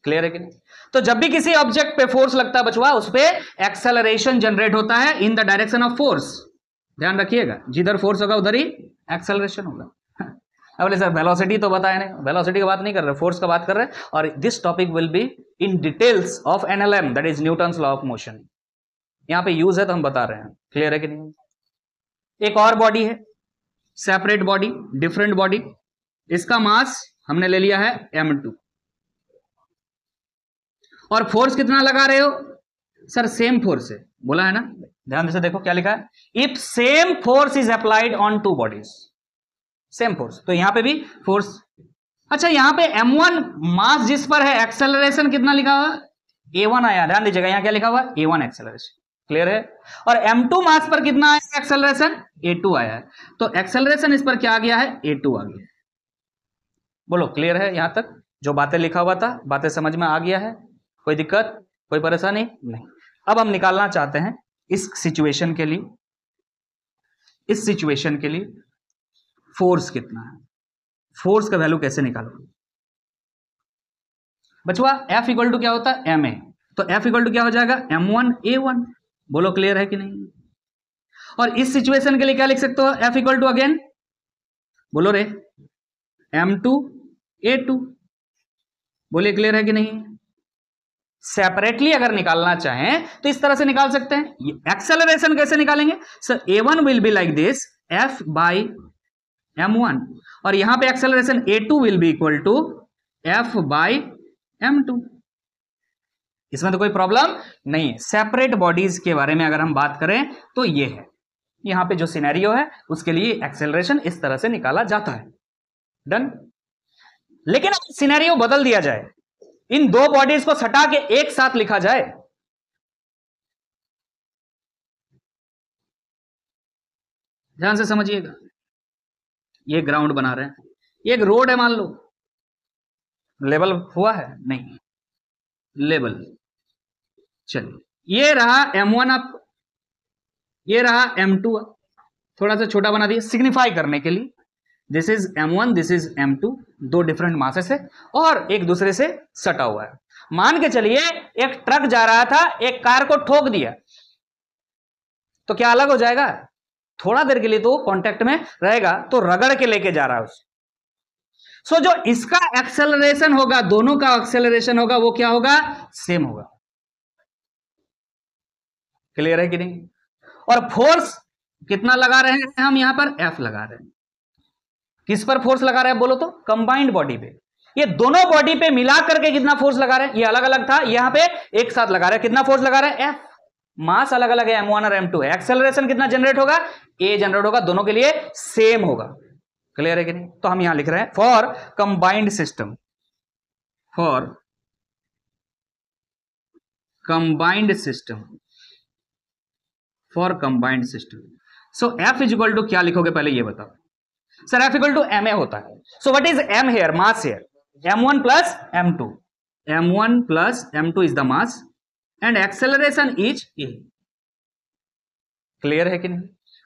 क्लियर है कि नहीं? तो जब भी किसी ऑब्जेक्ट पे फोर्स लगता है बचवा, उस पे एक्सेलरेशन जनरेट होता है in the direction of force. ध्यान रखिएगा, जिधर फोर्स होगा उधर ही एक्सेलरेशन होगा। अब सर वेलोसिटी तो बताया नहीं, वेलोसिटी की बात नहीं कर रहे, फोर्स का बात कर रहे हैं, और this topic will be in details of NLM, that is Newton's law of motion. यहां पे यूज है तो हम बता रहे हैं। क्लियर है कि नहीं? एक और बॉडी है, सेपरेट बॉडी, डिफरेंट बॉडी, इसका मास हमने ले लिया है m2, और फोर्स कितना लगा रहे हो? सर सेम फोर्स है, बोला है ना, ध्यान से देखो क्या लिखा है, if same force is applied on two bodies, same force, तो यहां पे भी फोर्स। अच्छा, यहां पे m1 मास जिस पर है, एक्सेलरेशन कितना लिखा हुआ? a1 आया। ध्यान दीजिएगा, यहां क्या लिखा हुआ? a1 acceleration. क्लियर है? और m2 मास पर कितना आया एक्सेलरेशन? a2 आया है। तो एक्सेलरेशन इस पर क्या आ गया है? a2 आ गया। बोलो क्लियर है? यहां तक जो बातें लिखा हुआ था, बातें समझ में आ गया है? कोई दिक्कत, कोई परेशानी नहीं? अब हम निकालना चाहते हैं इस सिचुएशन के लिए, इस सिचुएशन के लिए फोर्स कितना है, फोर्स का वैल्यू कैसे निकालोगे बचवा? F इक्वल टू क्या होता है? ma, तो F इक्वल टू क्या हो जाएगा? m1 a1। बोलो क्लियर है कि नहीं? और इस सिचुएशन के लिए क्या लिख सकते हो? F इक्वल टू अगेन, बोलो रे, m2 a2। बोलिए क्लियर है कि नहीं? सेपरेटली अगर निकालना चाहें तो इस तरह से निकाल सकते हैं। एक्सेलरेशन कैसे निकालेंगे? Sir a1 will be like this, F by m1, और यहां पे acceleration a2 will be equal to F by m2। इसमें तो कोई प्रॉब्लम नहीं है। सेपरेट बॉडीज के बारे में अगर हम बात करें तो ये है, यहां पे जो सिनेरियो है उसके लिए एक्सेलरेशन इस तरह से निकाला जाता है। डन। लेकिन अगर सिनेरियो बदल दिया जाए, इन दो बॉडीज को सटा के एक साथ लिखा जाए, ध्यान से समझिएगा। ये ग्राउंड बना रहे हैं, ये एक रोड है मान लो, लेवल हुआ है नहीं, लेवल। चलिए ये रहा M1 अप, ये रहा M2 अप, थोड़ा सा छोटा बना दिया सिग्निफाई करने के लिए। This is M1, this is M2, दो डिफरेंट मासेस है और एक दूसरे से सटा हुआ है। मान के चलिए एक ट्रक जा रहा था, एक कार को ठोक दिया, तो क्या अलग हो जाएगा? थोड़ा देर के लिए तो कांटेक्ट में रहेगा, तो रगड़ के लेके जा रहा है उसे। सो जो इसका एक्सेलरेशन होगा, दोनों का एक्सेलरेशन होगा, वो क्या होगा? सेम होगा। क्लियर है कि नहीं? और फोर्स कितना लगा रहे हैं हम यहां पर? F लगा रहे हैं। किस पर फोर्स लगा रहे हैं बोलो तो? कंबाइंड बॉडी पे। ये दोनों बॉडी पे मिला करके कितना फोर्स लगा रहे हैं? ये अलग अलग था, यहां पे एक साथ लगा रहे हैं। कितना फोर्स लगा रहे हैं? F। मास अलग अलग है, M1 और M2 है। एक्सेलरेशन कितना जनरेट होगा? A जनरेट होगा, दोनों के लिए सेम होगा। क्लियर है कि नहीं? तो हम यहां लिख रहे हैं for combined system, for combined system, for combined system. So F is equal to क्या लिखोगे पहले ये बताओ sir? F equal to ma होता है। So what is m here? Mass here, m1 plus m2, m1 plus m2 is the mass and acceleration is a। Clear है कि नहीं?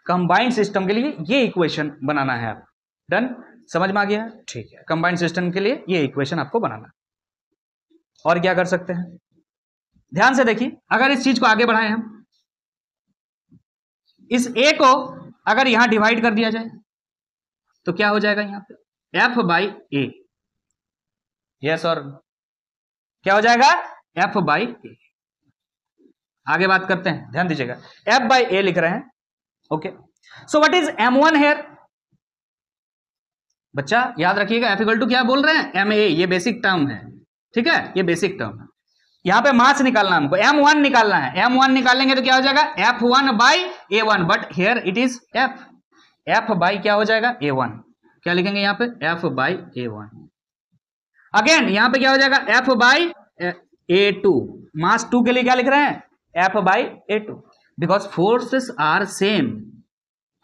कंबाइंड सिस्टम के लिए ये इक्वेशन बनाना है आप। डन? समझ में आ गया? ठीक है, कंबाइंड सिस्टम के लिए ये इक्वेशन आपको बनाना। और क्या कर सकते हैं? ध्यान से देखिए, अगर इस चीज को आगे बढ़ाएं हम, इस a को अगर यहां डिवाइड कर दिया जाए तो क्या हो जाएगा? यहां पे F बाई ए। यस और क्या हो जाएगा? F बाई ए। आगे बात करते हैं, ध्यान दीजिएगा। F बाई ए लिख रहे हैं। Okay, so what is M1 here? बच्चा याद रखिएगा, F इक्वल टू क्या बोल रहे हैं? ma। ये बेसिक टर्म है, ठीक है, ये बेसिक टर्म है। यहां पे मास निकालना हमको, M1 निकालना है। M1 निकालेंगे तो क्या हो जाएगा? F1 by A1, but here it is F by क्या हो जाएगा? A1। क्या लिखेंगे यहां पे? F by A1। अगेन यहां पे क्या हो जाएगा? F by A2। मास 2 के लिए क्या लिख रहे हैं? F by A2, because forces are same,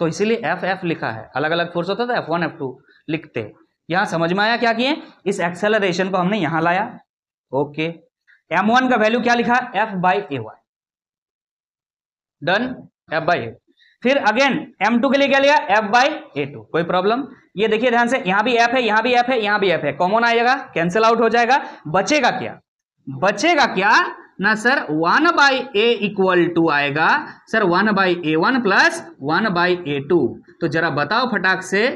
तो इसीलिए F लिखा है। अलग अलग फोर्स होता था, F1 F2 लिखते। यहां समझ में आया क्या किए? इस एक्सेलरेशन को हमने यहां लाया। ओके, M1 का वैल्यू क्या लिखा? F by A1। Done? F by A। फिर अगेन M2 के लिए क्या लिया? F by A2। कोई प्रॉब्लम? ये देखिए ध्यान से, यहां भी F है, यहां भी F है, यहां भी F है, कॉमन आएगा, कैंसिल आउट हो जाएगा। बचेगा क्या? बचेगा क्या ना sir? 1 by A equal to आएगा sir 1 by A1 plus 1 by A2। तो जरा बताओ फटाक से।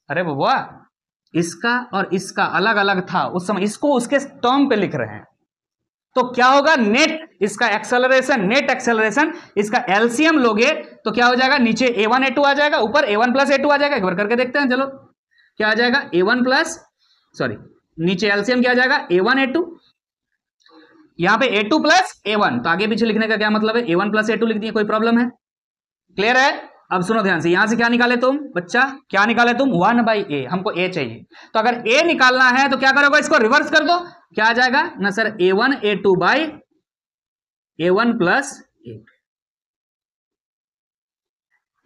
अरे बबुआ, इसका और इसका अलग अलग था उस समय, इसको उसके टर्म पे लिख रहे हैं, तो क्या होगा? नेट इसका एक्सेलरेशन, नेट एक्सेलरेशन, इसका एलसीएम लोगे तो क्या हो जाएगा? नीचे A1 A2 आ जाएगा, ऊपर A1 प्लस A2 आ जाएगा। एक बार करके देखते हैं, चलो क्या आ जाएगा? A1 प्लस, सॉरी, नीचे एलसीएम क्या आ जाएगा? A1 A2, यहां पे A2 प्लस A1, तो आगे पीछे लिखने का क्या मतलब है? A1 प्लस A2 लिख दिए, कोई प्रॉब्लम है? क्लियर है? अब सुनो ध्यान से, यहां से क्या निकाले तुम बच्चा? क्या निकाले तुम? 1 बाई A। हमको A चाहिए, तो अगर A निकालना है तो क्या करोगे? इसको रिवर्स कर दो। क्या आ जाएगा ना sir? A1 A2 by A1 plus A2।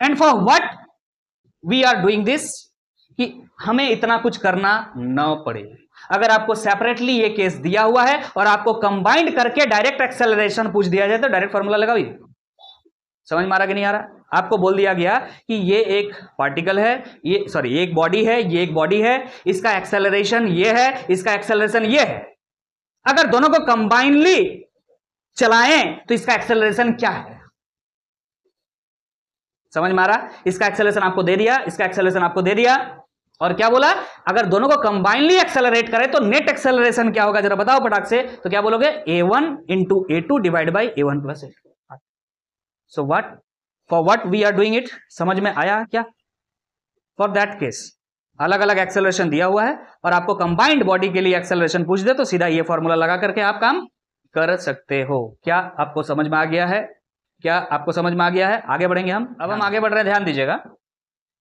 And for what we are doing this, कि हमें इतना कुछ करना न पड़े। अगर आपको सेपरेटली ये केस दिया हुआ है और आपको कंबाइंड करके डायरेक्ट एक्सेलरेशन पूछ दिया जाए तो डायरेक्ट फॉर्मूला लगाइए। समझ में आ रहा कि नहीं आ रहा? आपको बोल दिया गया कि ये एक पार्टिकल है, ये सॉरी एक बॉडी है, ये एक बॉडी है, इसका एक्सेलरेशन ये है, इसका एक्सेलरेशन ये है। अगर दोनों को कंबाइनली चलाएं तो इसका एक्सेलरेशन क्या है? समझ में आ रहा? इसका एक्सेलरेशन आपको दे दिया, इसका एक्सेलरेशन आपको दे दिया, और क्या बोला? अगर दोनों को कंबाइनली एक्सेलरेट करें तो नेट एक्सेलरेशन क्या होगा? जरा बताओ फटाक से। तो क्या बोलोगे? A1 into A2 divide by A1 plus A2। So what, for what we are doing it? समझ में आया क्या? फॉर दैट केस अलग अलग एक्सेलरेशन दिया हुआ है और आपको कंबाइंड बॉडी के लिए एक्सेलरेशन पूछ दे तो सीधा ये फॉर्मूला लगा करके आप काम कर सकते हो। क्या आपको समझ में आ गया है? क्या आपको समझ में आ गया है? आगे बढ़ेंगे हम। अब हम आगे बढ़ रहे हैं, ध्यान दीजिएगा।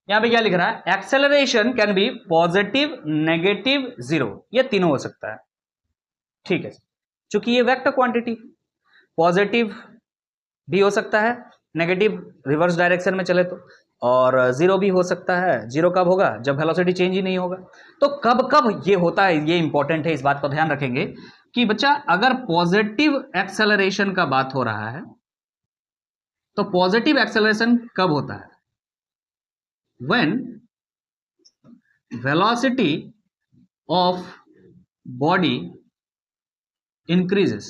यहां पे क्या लिख रहा है, acceleration can be positive, negative, zero, ये तीनों हो सकता है। ठीक है, चूंकि ये वेक्टर क्वांटिटी, पॉजिटिव भी हो सकता है, नेगेटिव रिवर्स डायरेक्शन में चले और जीरो भी हो सकता है। जीरो कब होगा, जब वेलोसिटी चेंज ही नहीं होगा। तो कब कब ये होता है, ये इंपॉर्टेंट है, इस बात को ध्यान रखेंगे कि बच्चा अगर पॉजिटिव एक्सेलरेशन का बात हो रहा है तो पॉजिटिव एक्सेलरेशन कब होता है, when velocity of body increases.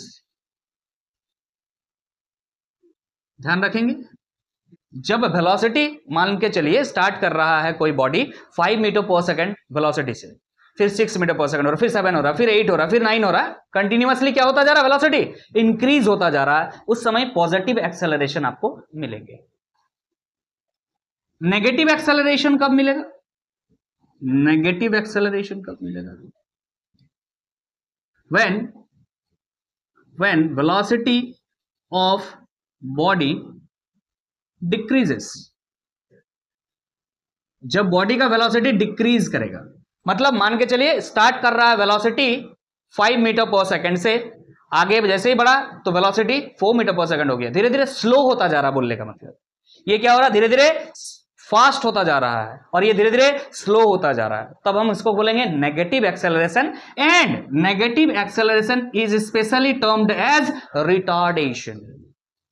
ध्यान रखेंगे, जब वेलोसिटी मान के चलिए स्टार्ट कर रहा है कोई body 5 metre per second velocity से, फिर 6 मीटर पर सेकंड हो रहा, फिर 7 हो रहा, फिर 8 हो रहा, फिर 9 हो रहा, कंटिन्यूअसली क्या होता जा रहा है, वेलोसिटी इंक्रीज होता जा रहा है, उस समय पॉजिटिव एक्सेलरेशन आपको मिलेंगे। नेगेटिव एक्सेलरेशन कब मिलेगा, नेगेटिव एक्सेलरेशन कब मिलेगा, when velocity of body decreases, जब बॉडी का वेलोसिटी डिक्रीज करेगा। मतलब मान के चलिए स्टार्ट कर रहा है वेलोसिटी 5 मीटर पर सेकंड से, आगे जैसे ही बढ़ा तो वेलोसिटी 4 मीटर पर सेकंड हो गया, धीरे धीरे स्लो होता जा रहा है। बोलने का मतलब ये क्या हो रहा है, धीरे धीरे फास्ट होता जा रहा है और ये धीरे धीरे स्लो होता जा रहा है, तब हम इसको बोलेंगे negative acceleration. And negative acceleration is specially termed as retardation.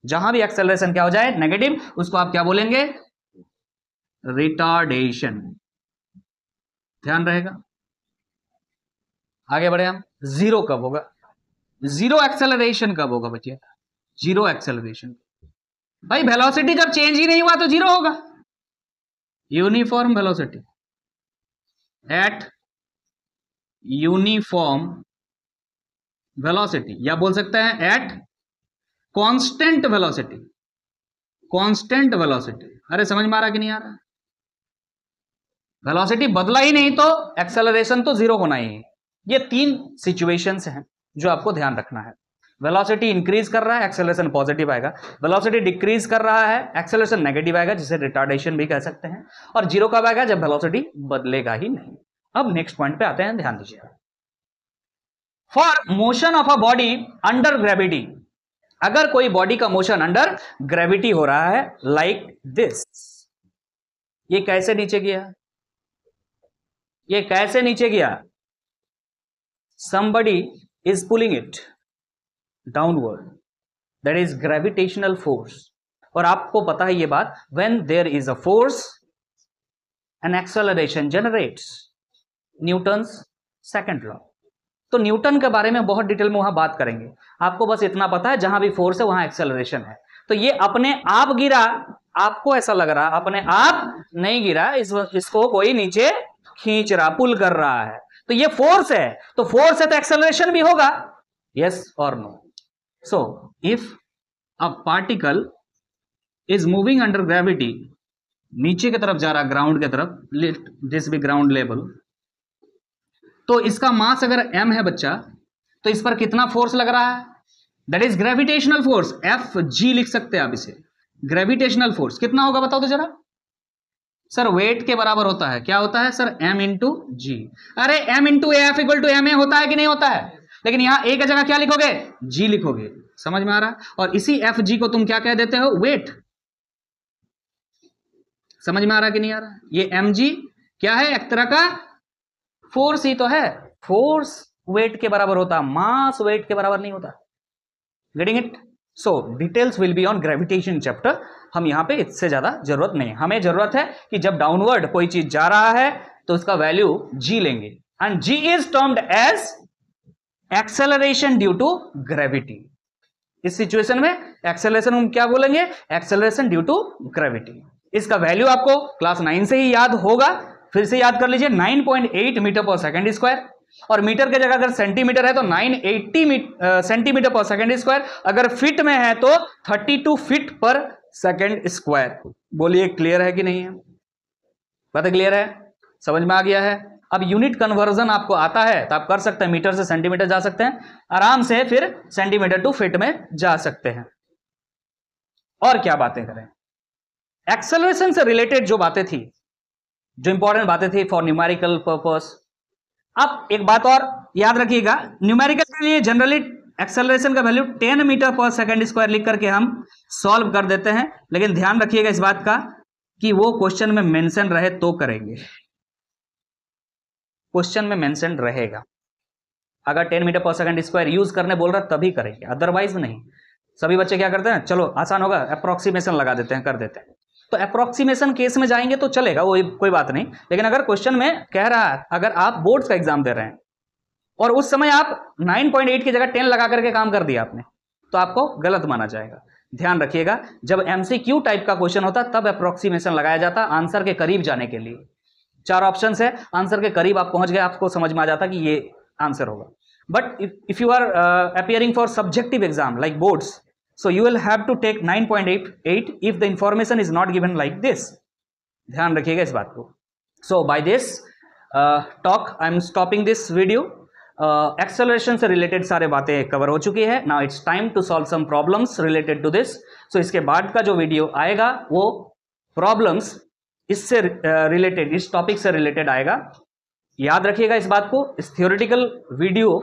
जहां भी एक्सेलरेशन क्या हो जाए नेगेटिव, उसको आप क्या बोलेंगे, रिटार्डेशन। ध्यान रहेगा। आगे बढ़े हम, जीरो कब होगा, जीरो एक्सेलरेशन कब होगा बच्चे, जीरो एक्सेलरेशन भाई वेलोसिटी जब चेंज ही नहीं हुआ तो जीरो होगा। Uniform velocity at uniform velocity, या बोल सकते हैं at constant velocity, constant velocity. अरे समझ में आ रहा कि नहीं आ रहा, वेलोसिटी बदला ही नहीं तो एक्सेलरेशन तो जीरो होना ही है। ये तीन सिचुएशंस हैं जो आपको ध्यान रखना है। वेलोसिटी इंक्रीज कर रहा है, एक्सेलरेशन पॉजिटिव आएगा, वेलोसिटी डिक्रीज कर रहा है, एक्सेलरेशन नेगेटिव आएगा, जिसे रिटार्डेशन भी कह सकते हैं, और जीरो कब आएगा, जब वेलोसिटी बदलेगा ही नहीं। अब नेक्स्ट पॉइंट पे आते हैं, ध्यान दीजिए। For motion of a body under gravity, अगर कोई बॉडी का मोशन अंडर ग्रेविटी हो रहा है लाइक दिस, ये कैसे नीचे गया, ये कैसे नीचे गया, somebody is pulling it downward, that is gravitational force। और आपको पता है ये बात, when there is a force an acceleration generates, Newton's second law. तो न्यूटन के बारे में बहुत डिटेल में वहां बात करेंगे, आपको बस इतना पता है जहां भी फोर्स है वहां एक्सेलरेशन है। तो ये अपने आप गिरा, आपको ऐसा लग रहा अपने आप नहीं गिरा, इसको कोई नीचे खींच रहा, पुल कर रहा है, तो ये फोर्स है, तो फोर्स है तो एक्सेलरेशन भी होगा, यस और no. So if a particle is moving under gravity, नीचे की तरफ जा रहा, ग्राउंड की तरफ, let this be ground level, तो इसका मास अगर m है बच्चा, तो इस पर कितना फोर्स लग रहा है, that is gravitational force, Fg लिख सकते हैं आप इसे। ग्रेविटेशनल फोर्स कितना होगा बताओ तो जरा, सर वेट के बराबर होता है, क्या होता है सर, m इंटू जी। अरे m into F equal to M A होता है कि नहीं होता है, लेकिन यहां a की जगह क्या लिखोगे, g लिखोगे। समझ में आ रहा है, और इसी एफ जी को तुम क्या कह देते हो, वेट। समझ में आ रहा कि नहीं आ रहा, ये mg क्या है, एक तरह का फोर्स ही तो है, फोर्स वेट के बराबर होता, मास वेट के बराबर नहीं होता। Getting it. So details will be on gravitation chapter, हम यहां पे इससे ज्यादा जरूरत नहीं, हमें जरूरत है कि जब डाउनवर्ड कोई चीज जा रहा है तो उसका वैल्यू g लेंगे, and g is termed as acceleration due to gravity. इस सिचुएशन में एक्सेलरेशन हम क्या बोलेंगे, एक्सेलरेशन ड्यू टू ग्रेविटी। इसका वैल्यू आपको क्लास 9 से ही याद होगा, फिर से याद कर लीजिए, 9.8 मीटर पर सेकंड स्क्वायर, और मीटर की जगह अगर सेंटीमीटर है तो 980 सेंटीमीटर पर सेकंड स्क्वायर, अगर फीट में है तो 32 फीट पर सेकंड स्क्वायर। बोलिए क्लियर है कि नहीं है, बात क्लियर है, समझ में आ गया है। अब यूनिट कन्वर्जन आपको आता है तो आप कर सकते हैं, मीटर से सेंटीमीटर जा सकते हैं आराम से, फिर सेंटीमीटर टू फीट में जा सकते हैं। और क्या बातें करें, एक्सेलरेशन से रिलेटेड जो बातें थी जो इंपॉर्टेंट बातें थी फॉर न्यूमेरिकल पर्पस। अब एक बात और याद रखिएगा, न्यूमेरिकल के लिए जनरली एक्सेलरेशन का value 10 metre per second square लिख करके हम सॉल्व कर देते हैं, लेकिन ध्यान रखिएगा इस बात का कि वो क्वेश्चन में मेंशन रहे तो करेंगे, क्वेश्चन में मेंशन रहेगा। अगर 10 metre per second square use करने बोल रहा तभी करेंगे, अदरवाइज नहीं। सभी बच्चे क्या करते हैं, चलो आसान होगा अप्रोक्सीमेशन लगा देते हैं, कर देते हैं। तो अप्रोक्सीमेशन केस में जाएंगे तो चलेगा, वो कोई बात नहीं। लेकिन अगर क्वेश्चन में कह रहा है, अगर आप बोर्ड्स का एग्जाम दे रहे हैं और उस समय आप 9.8 की जगह 10 लगा करके काम कर दिया आपने, तो आपको गलत माना जाएगा। ध्यान रखिएगा, जब एमसीक्यू टाइप का क्वेश्चन होता तब अप्रोक्सीमेशन लगाया जाता आंसर के करीब जाने के लिए। 4 ऑप्शंस है, आंसर के करीब आप पहुंच गए, आपको समझ में आ जाता कि ये आंसर होगा। But if you are appearing for subjective exam like boards, so you will have to take 9.8 if the information is not given like this. ध्यान रखिएगा इस बात को। So by this talk I am stopping this video. Acceleration से related सारे बातें cover हो चुकी है। Now it's time to solve some problems related to this. So इसके बाद का जो वीडियो आएगा वो problems इससे रिलेटेड, इस टॉपिक से रिलेटेड आएगा। याद रखिएगा इस बात को, इस थियोरेटिकल वीडियो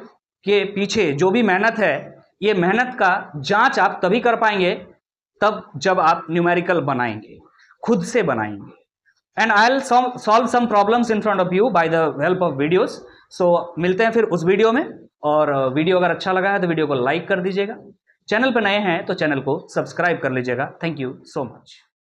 के पीछे जो भी मेहनत है, ये मेहनत का जांच आप तभी कर पाएंगे तब जब आप न्यूमेरिकल बनाएंगे, खुद से बनाएंगे। And I will solve some problems in front of you by the help of videos. So मिलते हैं फिर उस वीडियो में, और वीडियो अगर अच्छा लगा है तो वीडियो को लाइक कर दीजिएगा, चैनल पर नए हैं तो चैनल को सब्सक्राइब कर लीजिएगा। Thank you so much.